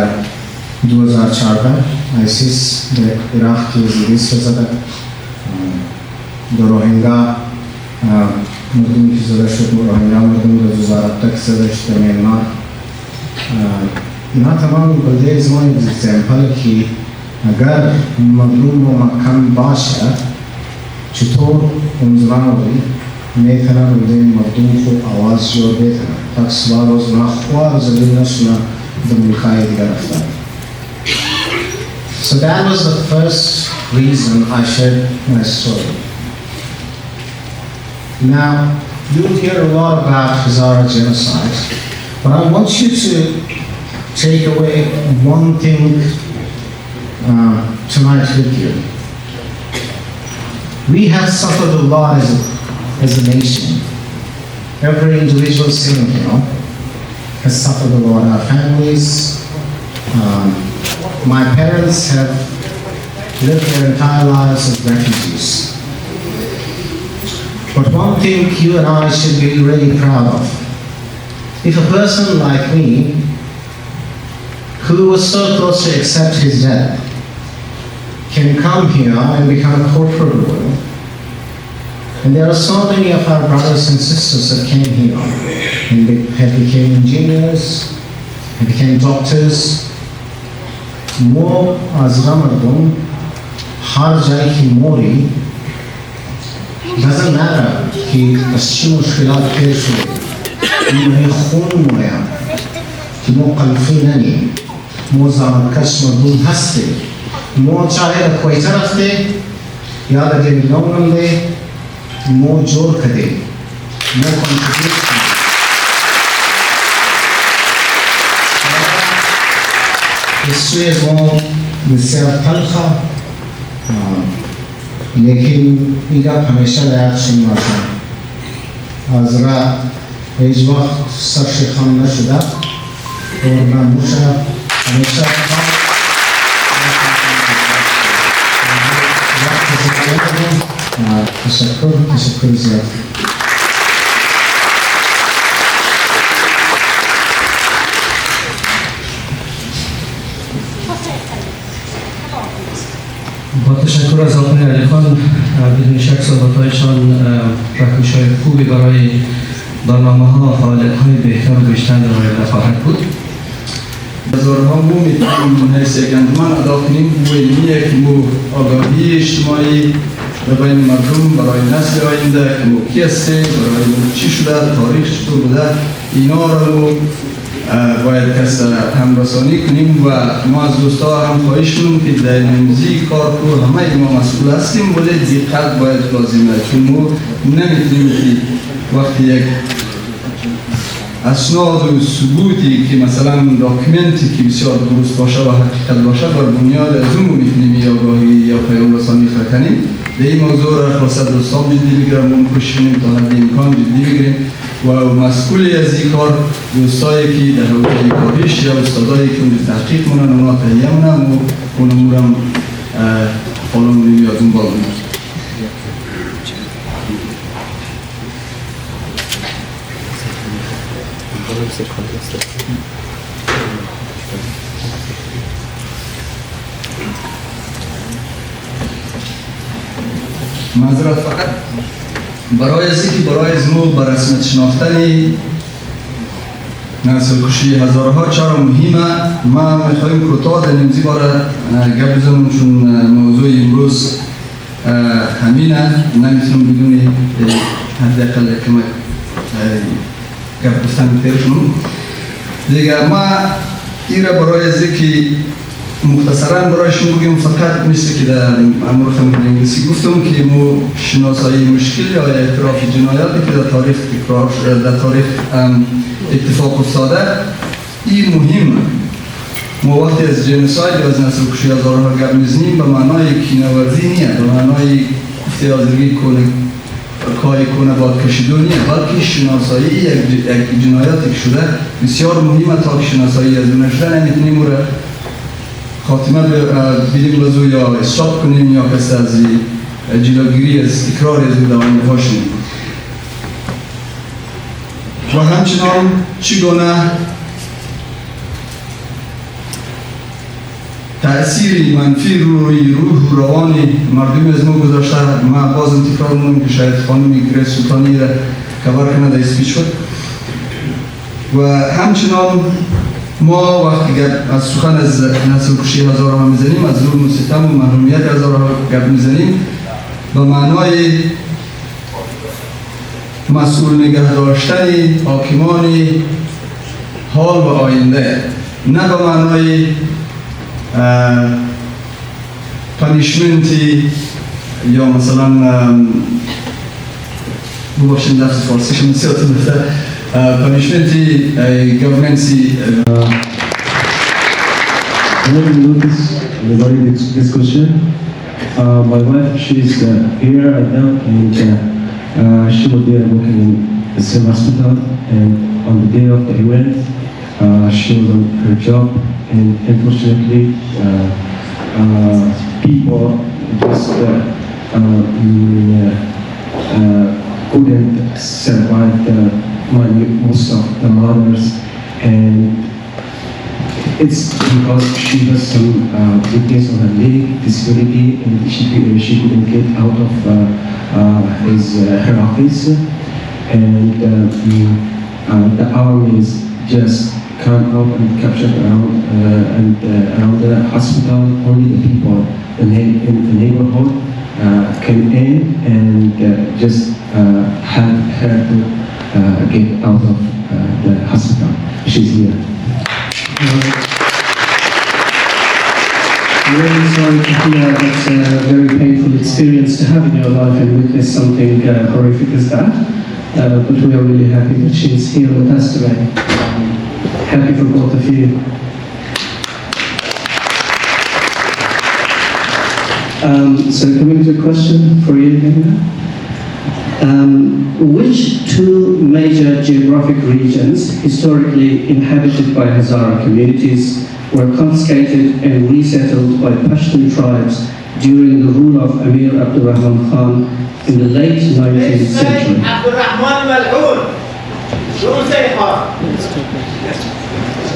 2004 में ISIS the Iraq की release हो जाता the Rohingya मर्दों की ज़रूरत है रोहिंग्या मर्दों का गुजारा तक ज़रूरत है म्यांमार ना तमाम बल्दे ज़मान एग्जाम्पल कि अगर मर्दों में मकान बाशा चतुर उन्ज़रान वाली नेतना बल्दे मर्दों को आवाज़ जोड़ देता तक सवाल उस नाख़्वार ज़रूर सुना दमुल्खाई दिया रफ्ता. So that was the first reason I shared my story. Now, you'll hear a lot about Hezara genocide, but I want you to take away one thing tonight with you. We have suffered a lot as a nation. Every individual sitting here has suffered a lot. Our families, my parents have lived their entire lives as refugees. But one thing you and I should be really proud of. If a person like me, who was so close to accept his death, can come here and become a corporate lawyer, and there are so many of our brothers and sisters that came here and they became engineers, and became doctors, more as Ramadan, har jai ki mori, doesn't matter कि अच्छी मुश्किलात पेश हुए, इन्हें खून मोया, कि मो कल्फी नहीं, मो ज़ामकश मर्दूम हंसते, मो चाहे कोई तरफ दे, याद अगे मिलोंगम दे, मो जोर करे, मो कंट्रीब्यूट करे. इसलिए वो मिस्र तलखा लेकिन इनका हमेशा रिएक्शन आता है. आज़रा इस वक्त सर शिखान न शुदा और ना मुशा हमेशा तशक्कुर ज़्यादा. با تشکر از آقای علی خان، بدون شک صحبت‌هایشان رهنمایی‌های خوبی برای برنامه‌ها و فعالیت‌های بهتر و بیشتر در آینده خواهد بود. هزارها مو میتونیم حیث یک انجمن ادا کنیم و اینیه که مو آگاهی اجتماعی بین مردم برای نسل آینده که مو کی هستیم، برای مو چی شده، تاریخ چطور بوده، اینا رو باید کس همرسانی کنیم و ما از دوستا هم خواهش کنیم که در نموزی کار رو همه ما مسئول هستیم ولی دقت باید لازمه چون ما نمیتونیم که وقتی یک اسناد و ثبوتی که مثلا داکیومنتی که بسیار درست باشه و حقیقت باشه بر بنیاد از اون میتونیم یا آگاهی یا پیام رسانی کنیم. به این موضوع را خلاصه دوستان جدی بگیرم و کوشیم تا حد امکان جدی بگیریم و مسئولی از این کار دوستایی که در حوزه کاریش یا استادایی که اون تحقیق مونن اونا تهیه مونن و اون امورم فالو مونیم یا دنبال مونیم. معذرت فقط برای از اینکه برای از ما به رسمیت شناختن نسل کشی هزارها چرا مهمه، ما میخوایم کوتاه در نمزی باره گپ بزنم چون موضوع امروز همینه، نمیتونم بدون حداقل کمک گپ گفتن تیر کنم. دیگه ما ایره برای از اینکه مختصراً برایشون بگیم، فقط مثل که در امور خمید انگلیسی گفتم که مو شناسایی مشکل یا اعتراف جنایاتی که در تاریخ تکرار شده، در تاریخ اتفاق افتاده، این مهمه. ما وقتی از genocide یا از نسل کشی هزارها گپ میزنیم به معنای کینه‌ورزی نیست، به معنای هزارگی کنه کاری کنه باد کشیدون نیست، بلکه شناسایی یک جنایاتی شده بسیار مهمه. تا که شناسایی از اون نشده نمیتونیم رو خاتمه بدیم لزو یا استاپ کنیم یا کسی از جلوگیری از تکرار از او دوام باشیم. و همچنان چگونه تأثیر منفی روی روح و روان مردم از ما گذاشته. ما بازم تکرار می‌کنم که شاید خانم گریس سلطانی را کاور کنه در اسپیچ شد. و همچنان ما وقتی از سخن از نسل کشی هزارها میزنیم، از ظلم و ستم و محرومیت هزارها گپ میزنیم، به معنای مسئول نگه داشتن حاکمان حال و آینده، نه به معنای پانیشمنتی یا مثلا بباشید لفظ فارسیش بسیار بهتر، پانیشمنتی گورنمنتی. Regarding this discussion, my wife, she's here right now, and she will be working in the same hospital. And on the day of the event, she was on her job, and unfortunately, people just couldn't survive most of the mothers, and it's because she has some weakness on her leg, disability, and she couldn't get out of her office, and the armies just come out and capture around the hospital. Only the people in the neighborhood came in and just help her to get out of the hospital. She's here. I'm really sorry to hear that's a very painful experience to have in your life and witness something horrific as that. But we are really happy that she's here with us today. Happy for both of you. So coming to a question for you, Nina. Which two major geographic regions historically inhabited by Hazara communities were confiscated and resettled by Pashtun tribes during the rule of Amir Abdurrahman Khan in the late 19th century?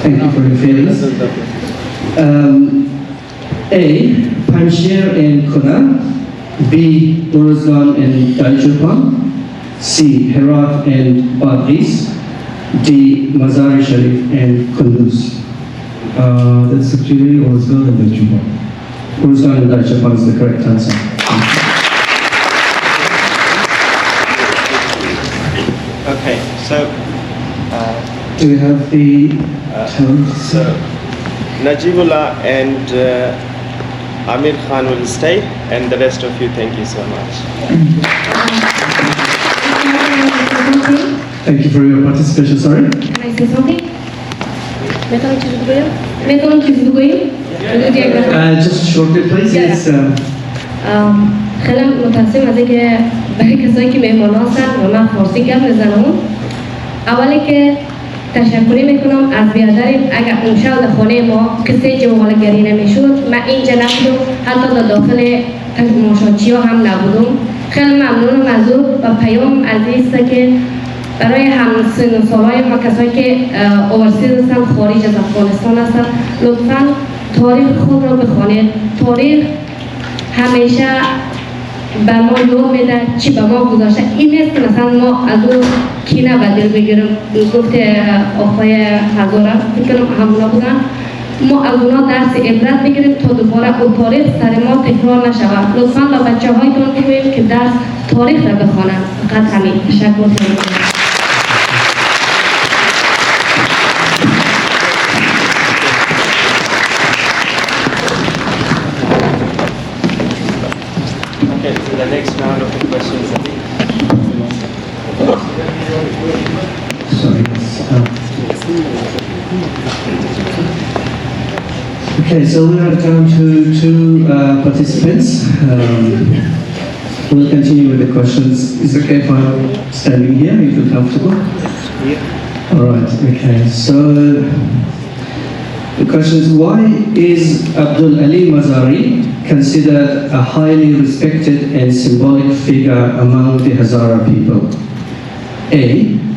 Thank you for your feelings. A. Panjshir and Kuna. B. Uruzgan and Daljapan. C. Herat and Badghis. D. Mazar-e Sharif and Kunduz. That's actually Uruzgan and Daljapan. Uruzgan and Daljapan is the correct answer. Okay, so do we have the so Najibullah and Amir Khan will stay, and the rest of you, thank you so much. Thank you for your participation. Sorry. Can I say something? Just shortly, please. Yes. خیلی متاسفم از اینکه برای کسایی که مهمان هستن و من فارسی گپ میزنم. اولی که تشکری میکنم از بیادرین. اگر اون شب در خانه ما کسی جوالگری نمیشد، من اینجا نبودم، حتی در داخل مشاهدچی ها هم نبودم. خیلی ممنونم از او و پیام عزیز که برای همسن سالای ما کسایی که اوورسیز هستن خارج از افغانستان هستن لطفا تاریخ خود را بخوانید. تاریخ همیشه به ما یاد میده چی به ما گذاشته. این نیست که مثلا ما از اون کینه به دل بگیریم. گفت آقای هزاره فکر کنم همونا بودن، ما از اونا درس عبرت بگیریم تا دوباره اون تاریخ سر ما تکرار نشود. لطفا به بچه هایتون بگویید که درس تاریخ را بخوانند. فقط همین. تشکر. The next round of the questions. Sorry. Okay, so we are down to two participants. We'll continue with the questions. Is it okay if I'm standing here? You feel comfortable? Yeah. All right. Okay. So the question is, why is Abdul Ali Mazari considered a highly respected and symbolic figure among the Hazara people? A.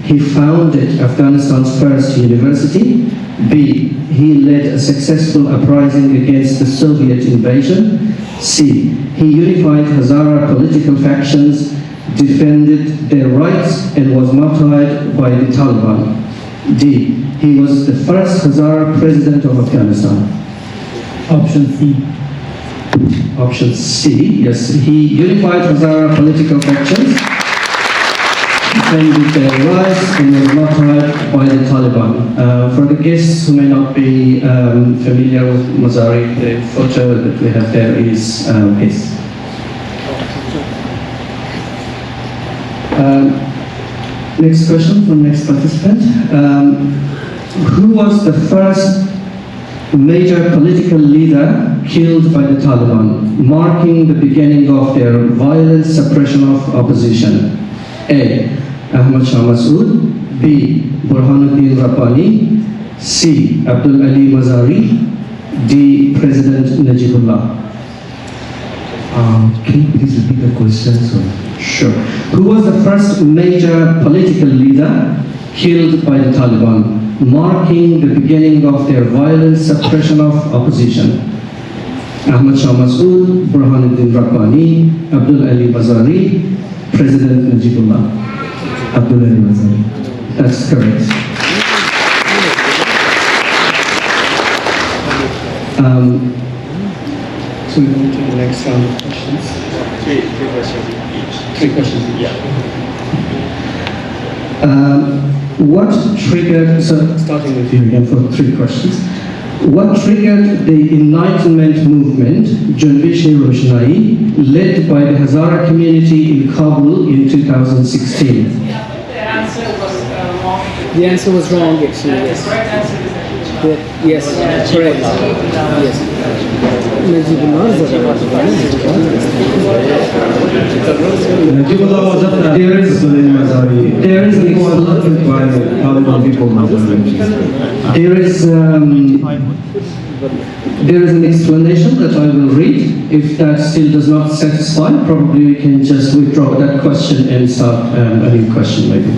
He founded Afghanistan's first university. B. He led a successful uprising against the Soviet invasion. C. He unified Hazara political factions, defended their rights, and was martyred by the Taliban. D. He was the first Hazara president of Afghanistan. Option C. Option C, yes. He unified Hazara political factions, defended their rights, and was martyred by the Taliban. For the guests who may not be familiar with Mazari, the photo that we have there is his. Next question from next participant. Who was the first major political leader killed by the Taliban, marking the beginning of their violent suppression of opposition? A. Ahmad Shah Massoud. B. Burhanuddin Rabbani. C. Abdul Ali Mazari. D. President Najibullah. Can you please repeat the question? Sure. Who was the first major political leader killed by the Taliban, marking the beginning of their violent suppression of opposition? Ahmad Shah Massoud, Burhanuddin Rabbani, Abdul Ali Mazari, President Najibullah. Abdul Ali Mazari. That's correct. So we move to the next round of questions. Three questions each. Three questions each. Yeah. What triggered, so starting with you again for three questions. What triggered the Enlightenment movement, Junbish Roshnai, led by the Hazara community in Kabul in 2016? The answer was wrong, actually. Yes. Yes, correct. Yes. Najibullah was there is an explanation that I will read. If that still does not satisfy, probably we can just withdraw that question and start a new question maybe.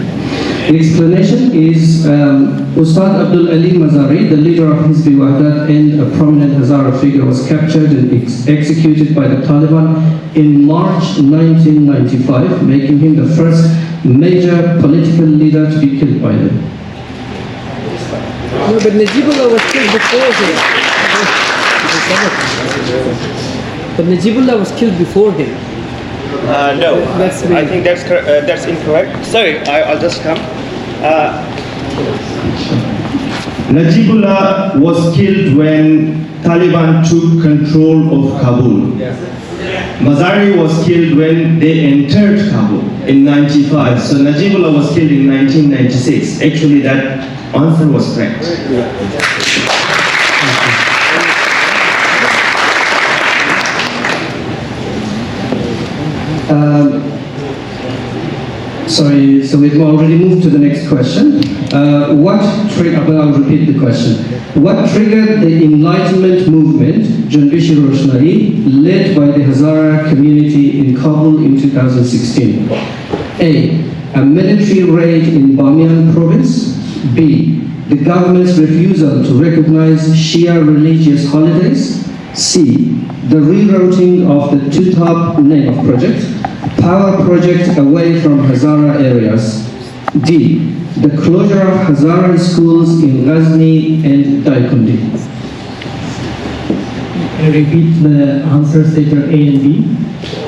The explanation is Ustad Abdul Ali Mazari, the leader of Hizb Wahdat and a prominent Hazara figure, was captured and executed by the Taliban in March 1995, making him the first major political leader to be killed by them. No, but Najibullah was killed before him. But Najibullah was killed before him. No, I think that's incorrect. Sorry, I'll just come. Najibullah was killed when Taliban took control of Kabul. Mazari was killed when they entered Kabul in 95. So Najibullah was killed in 1996. Actually, that answer was correct. Sorry, so we've already moved to the next question. I'll repeat the question. What triggered the Enlightenment movement, Junbish Roshnai, led by the Hazara community in Kabul in 2016? A. A military raid in Bamiyan province. B. The government's refusal to recognize Shia religious holidays. C. The rerouting of the Tutop Native project, power project away from Hazara areas. D. The closure of Hazara schools in Ghazni and Daikundi. Repeat the answers later, A and B.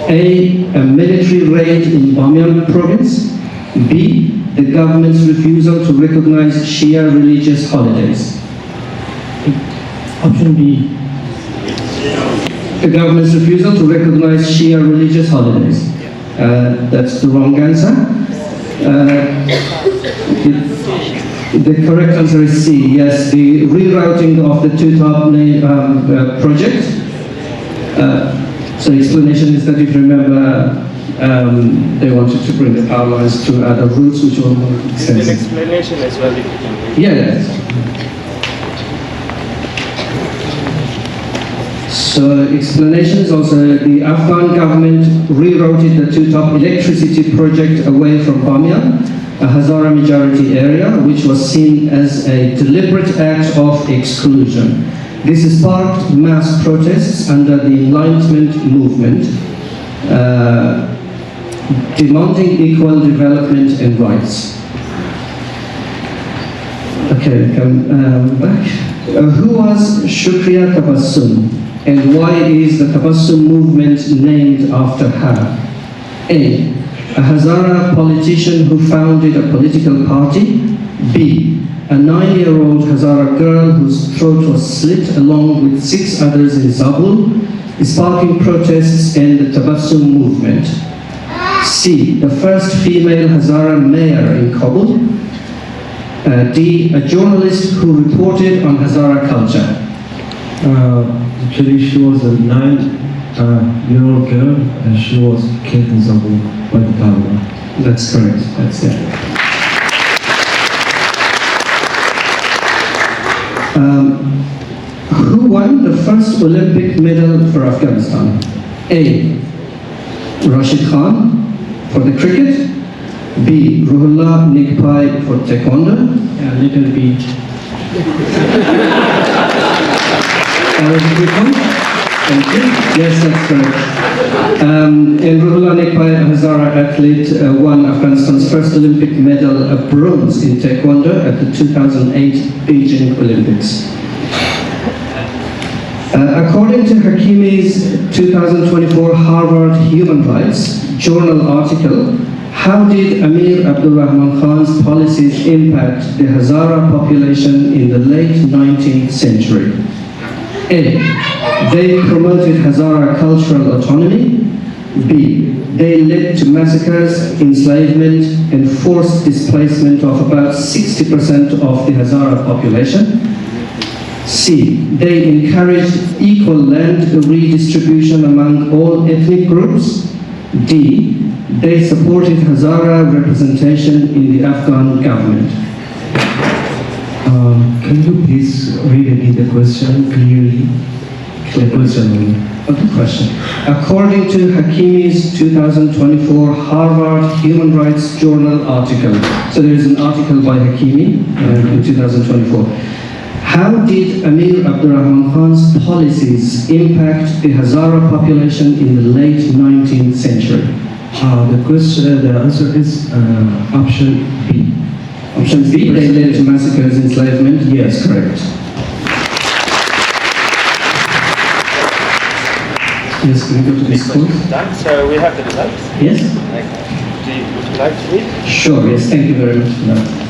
A military raid in Bamiyan province. B. The government's refusal to recognize Shia religious holidays. Option B. The government's refusal to recognize Shia religious holidays. That's the wrong answer. The correct answer is C. Yes, the rerouting of the Tutop project. So explanation is that if you remember, they wanted to bring the power lines to other routes which were more expensive. An explanation as well if you can read. Yes. So explanation is also the Afghan government rerouted the Tutop electricity project away from Bamiyan, a Hazara majority area, which was seen as a deliberate act of exclusion. This sparked mass protests under the Enlightenment movement, demanding equal development and rights. Okay, come back. Who was Shukriya Tabassum, and why is the Tabassum movement named after her? A. A Hazara politician who founded a political party. B. A 9-year-old Hazara girl whose throat was slit along with 6 others in Zabul, sparking protests and the Tabassum movement. C. The first female Hazara mayor in Kabul. D. A journalist who reported on Hazara culture. Actually, she was a 9-year-old girl and she was killed in Zabul by the Taliban. That's correct. That's it. Who won the first Olympic medal for Afghanistan? A. Rashid Khan for the cricket. B. Ruhullah Nikpai for taekwondo. Little B. That was a good one. Thank you. Yes, that's correct. And Ruhullah Nikpai, a Hazara athlete, won Afghanistan's first Olympic medal of bronze in taekwondo at the 2008 Beijing Olympics. According to Hakimi's 2024 Harvard Human Rights Journal article, how did Amir Abdurrahman Khan's policies impact the Hazara population in the late 19th century? A. They promoted Hazara cultural autonomy. B. They led to massacres, enslavement, and forced displacement of about 60% of the Hazara population. C. They encouraged equal land redistribution among all ethnic groups. D. They supported Hazara representation in the Afghan government. Can you please read again the question clearly? The question. Good question. According to Hakimi's 2024 Harvard Human Rights Journal article, so there is an article by Hakimi in 2024. How did Amir Abdurrahman Khan's policies impact the Hazara population in the late 19th century? The answer is option B. Option B, they led to massacres, enslavement. Yes, correct. Yes, can we go to the school? Done. So we have the results. Yes. Would you like to read? Sure. Yes. Thank you very much for that.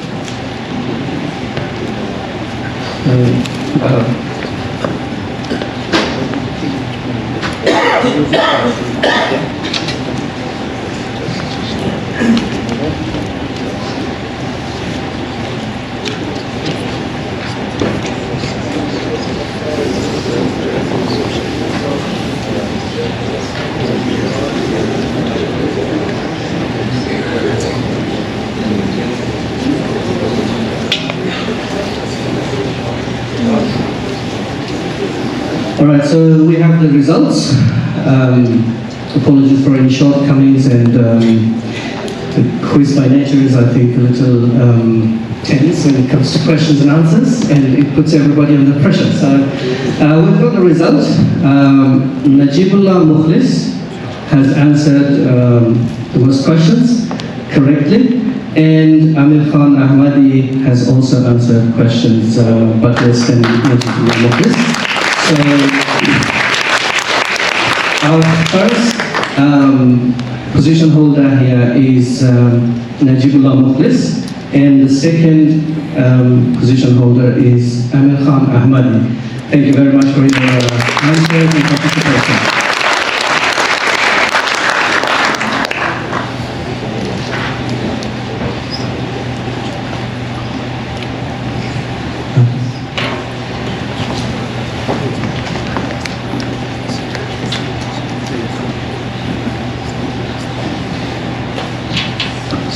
All right, so we have the results. Apologies for any shortcomings and the quiz by nature is, I think, a little tense when it comes to questions and answers, and it puts everybody under pressure. So we've got the result. Najibullah Mukhlis has answered the most questions correctly, and Amir Khan Ahmadi has also answered questions but less than Najibullah Mukhlis. So our first position holder here is Najibullah Mukhlis, and the second position holder is Amir Khan Ahmadi. Thank you very much for your answers and participation.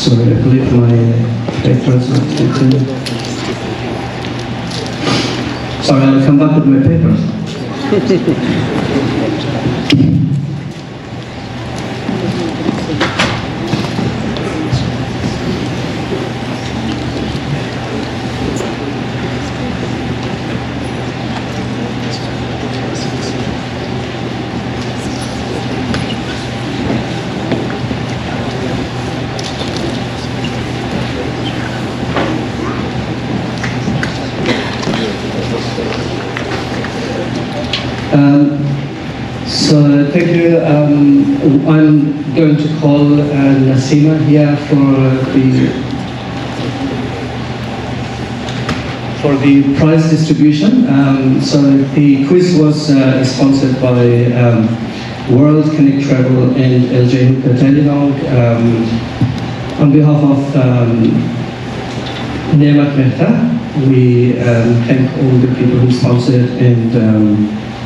Sorry, I believe my papers are taken. Sorry, I'll come back with my papers. So thank you. I'm going to call Nasima here for the prize distribution. So the quiz was sponsored by World Connect Travel and LJ Telenong. On behalf of Nemat Mehta, we thank all the people who sponsored and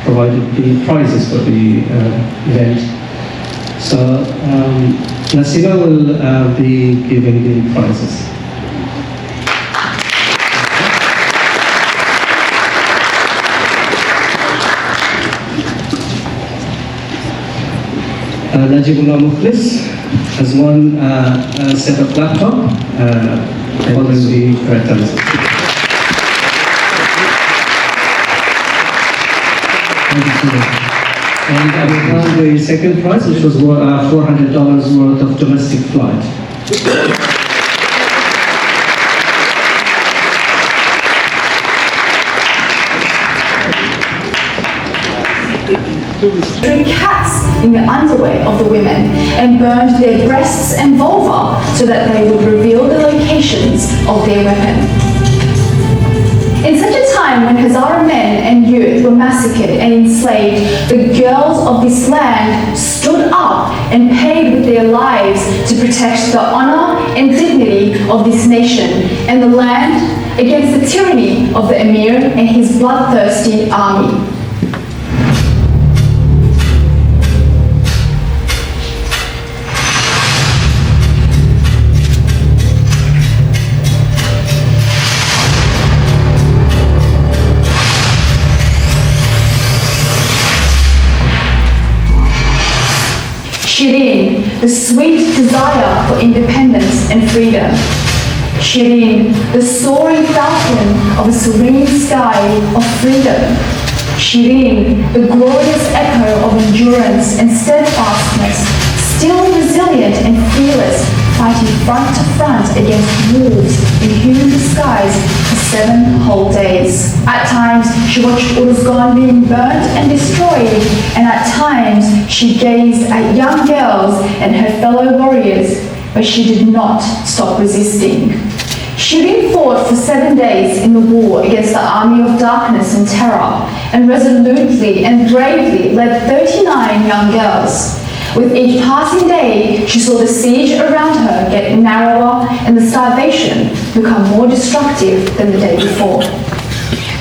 provided the prizes for the event. So Nasima will be giving the prizes. Najibullah Mukhlis has won a set of laptop following the correct answer. And I will have the second prize, which was $400 worth of domestic flight. Threw cats in the underwear of the women and burned their breasts and vulva so that they would reveal the locations of their weapon. In such a time when Hazara men and youth were massacred and enslaved, the girls of this land stood up and paid with their lives to protect the honor and dignity of this nation and the land against the tyranny of the Emir and his bloodthirsty army. Shireen, the sweet desire for independence and freedom. Shireen, the soaring falcon of a serene sky of freedom. Shireen, the glorious echo of endurance and steadfastness, still resilient and fearless, fighting front to front against wolves in human disguise for 7 whole days. At times, she watched Uruzgan being burnt and destroyed, and at times, she gazed at young girls and her fellow warriors, but she did not stop resisting. Shireen fought for 7 days in the war against the army of darkness and terror, and resolutely and bravely led 39 young girls. With each passing day, she saw the siege around her get narrower and the starvation become more destructive than the day before.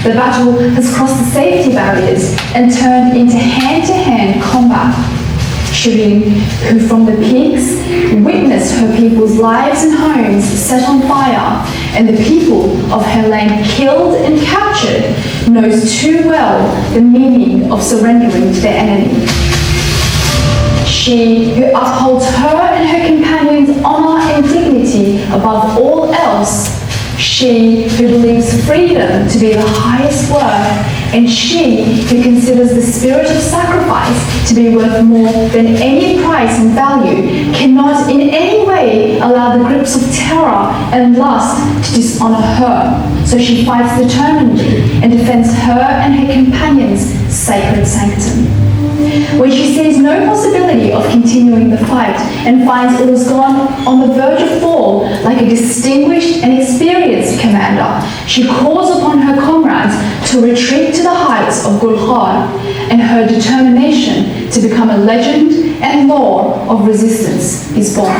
The battle has crossed the safety barriers and turned into hand-to-hand combat. Shireen, who from the peaks witnessed her people's lives and homes set on fire and the people of her land killed and captured, knows too well the meaning of surrendering to their enemy. She who upholds her and her companions' honour and dignity above all else. She who believes freedom to be the highest worth, and she who considers the spirit of sacrifice to be worth more than any price and value, cannot in any way allow the grips of terror and lust to dishonour her. So she fights determinedly and defends her and her companions' sacred sanctum. When she sees no possibility of continuing the fight and finds it has gone on the verge of fall, like a distinguished and experienced commander, she calls upon her comrades to retreat to the heights of Gulkhar, and her determination to become a legend and law of resistance is born.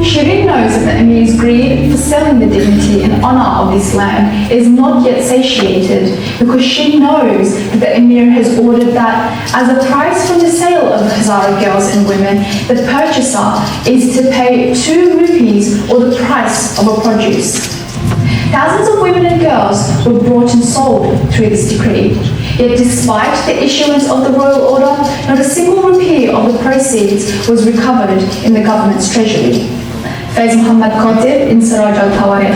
Shirin knows that the Emir's greed for selling the dignity and honour of this land is not yet satiated, because she knows that the Emir has ordered that, as a price for the sale of Hezara girls and women, the purchaser is to pay 2 rupees or the price of a produce. Thousands of women and girls were brought and sold through this decree. Yet despite the issuance of the royal order, not a single rupee of the proceeds was recovered in the government's treasury. Faiz Muhammad Khatib in Siraj al-Tawarikh.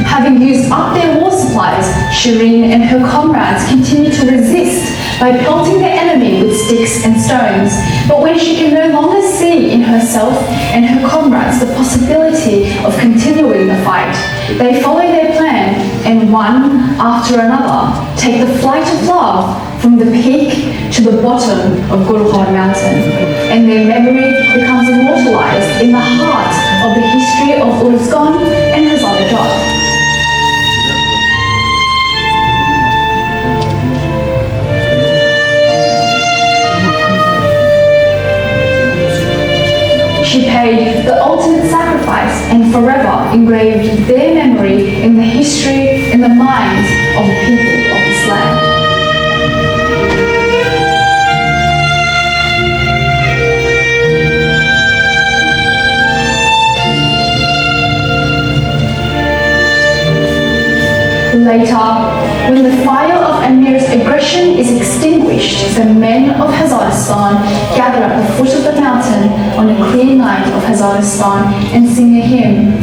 Having used up their war supplies, Shirin and her comrades continued to resist by pelting the enemy with sticks and stones. But when she can no longer see in herself and her comrades the possibility of continuing the fight, they follow their plan and one after another take the flight of love from the peak to the bottom of Gulkhar mountain, and their memory becomes immortalized in the heart of the history of Uruzgan and Hezargyi. She paid the ultimate sacrifice and forever engraved their memory in the history and the minds of the people of this land. Later, when the fire of Amir's aggression is extinguished, the men of Hazaristan gather at the foot of the mountain on a clear night of Hazaristan and sing a hymn.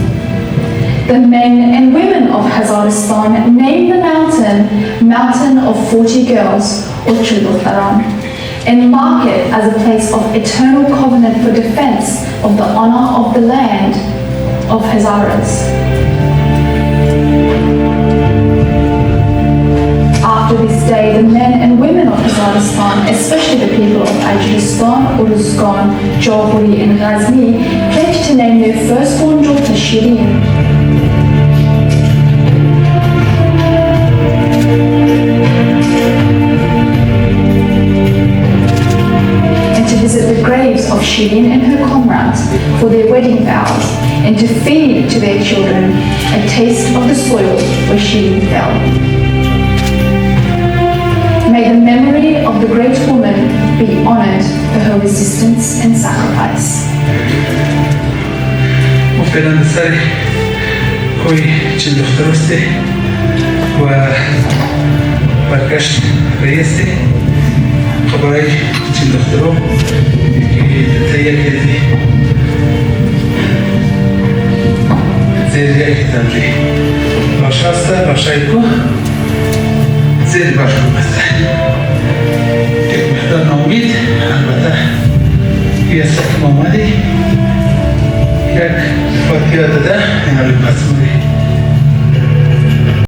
The men and women of Hazaristan name the mountain Mountain of 40 Girls, or Doختران, and mark it as a place of eternal covenant for defense of the honor of the land of Hazaras. After this day, the men and women of Hazaristan, especially the people of Ajiristan, Uruzgan, Jawhari and Ghazni, pledged to name their firstborn daughter Shirin. And to visit the graves of Shirin and her comrades for their wedding vows, and to feed to their children a taste of the soil where Shirin fell. May the memory of the great woman be honoured for her resistance and sacrifice. فعلا سر کوی چند دختر است و برگشت رئیس خبرای چند دخترو که تیار کردی زیر یک تنظیم باشاسته باشایکو زیر باشکو بسته یک مقدار نامید البته یه سکم آمدی یک فاتحه داده این رو پس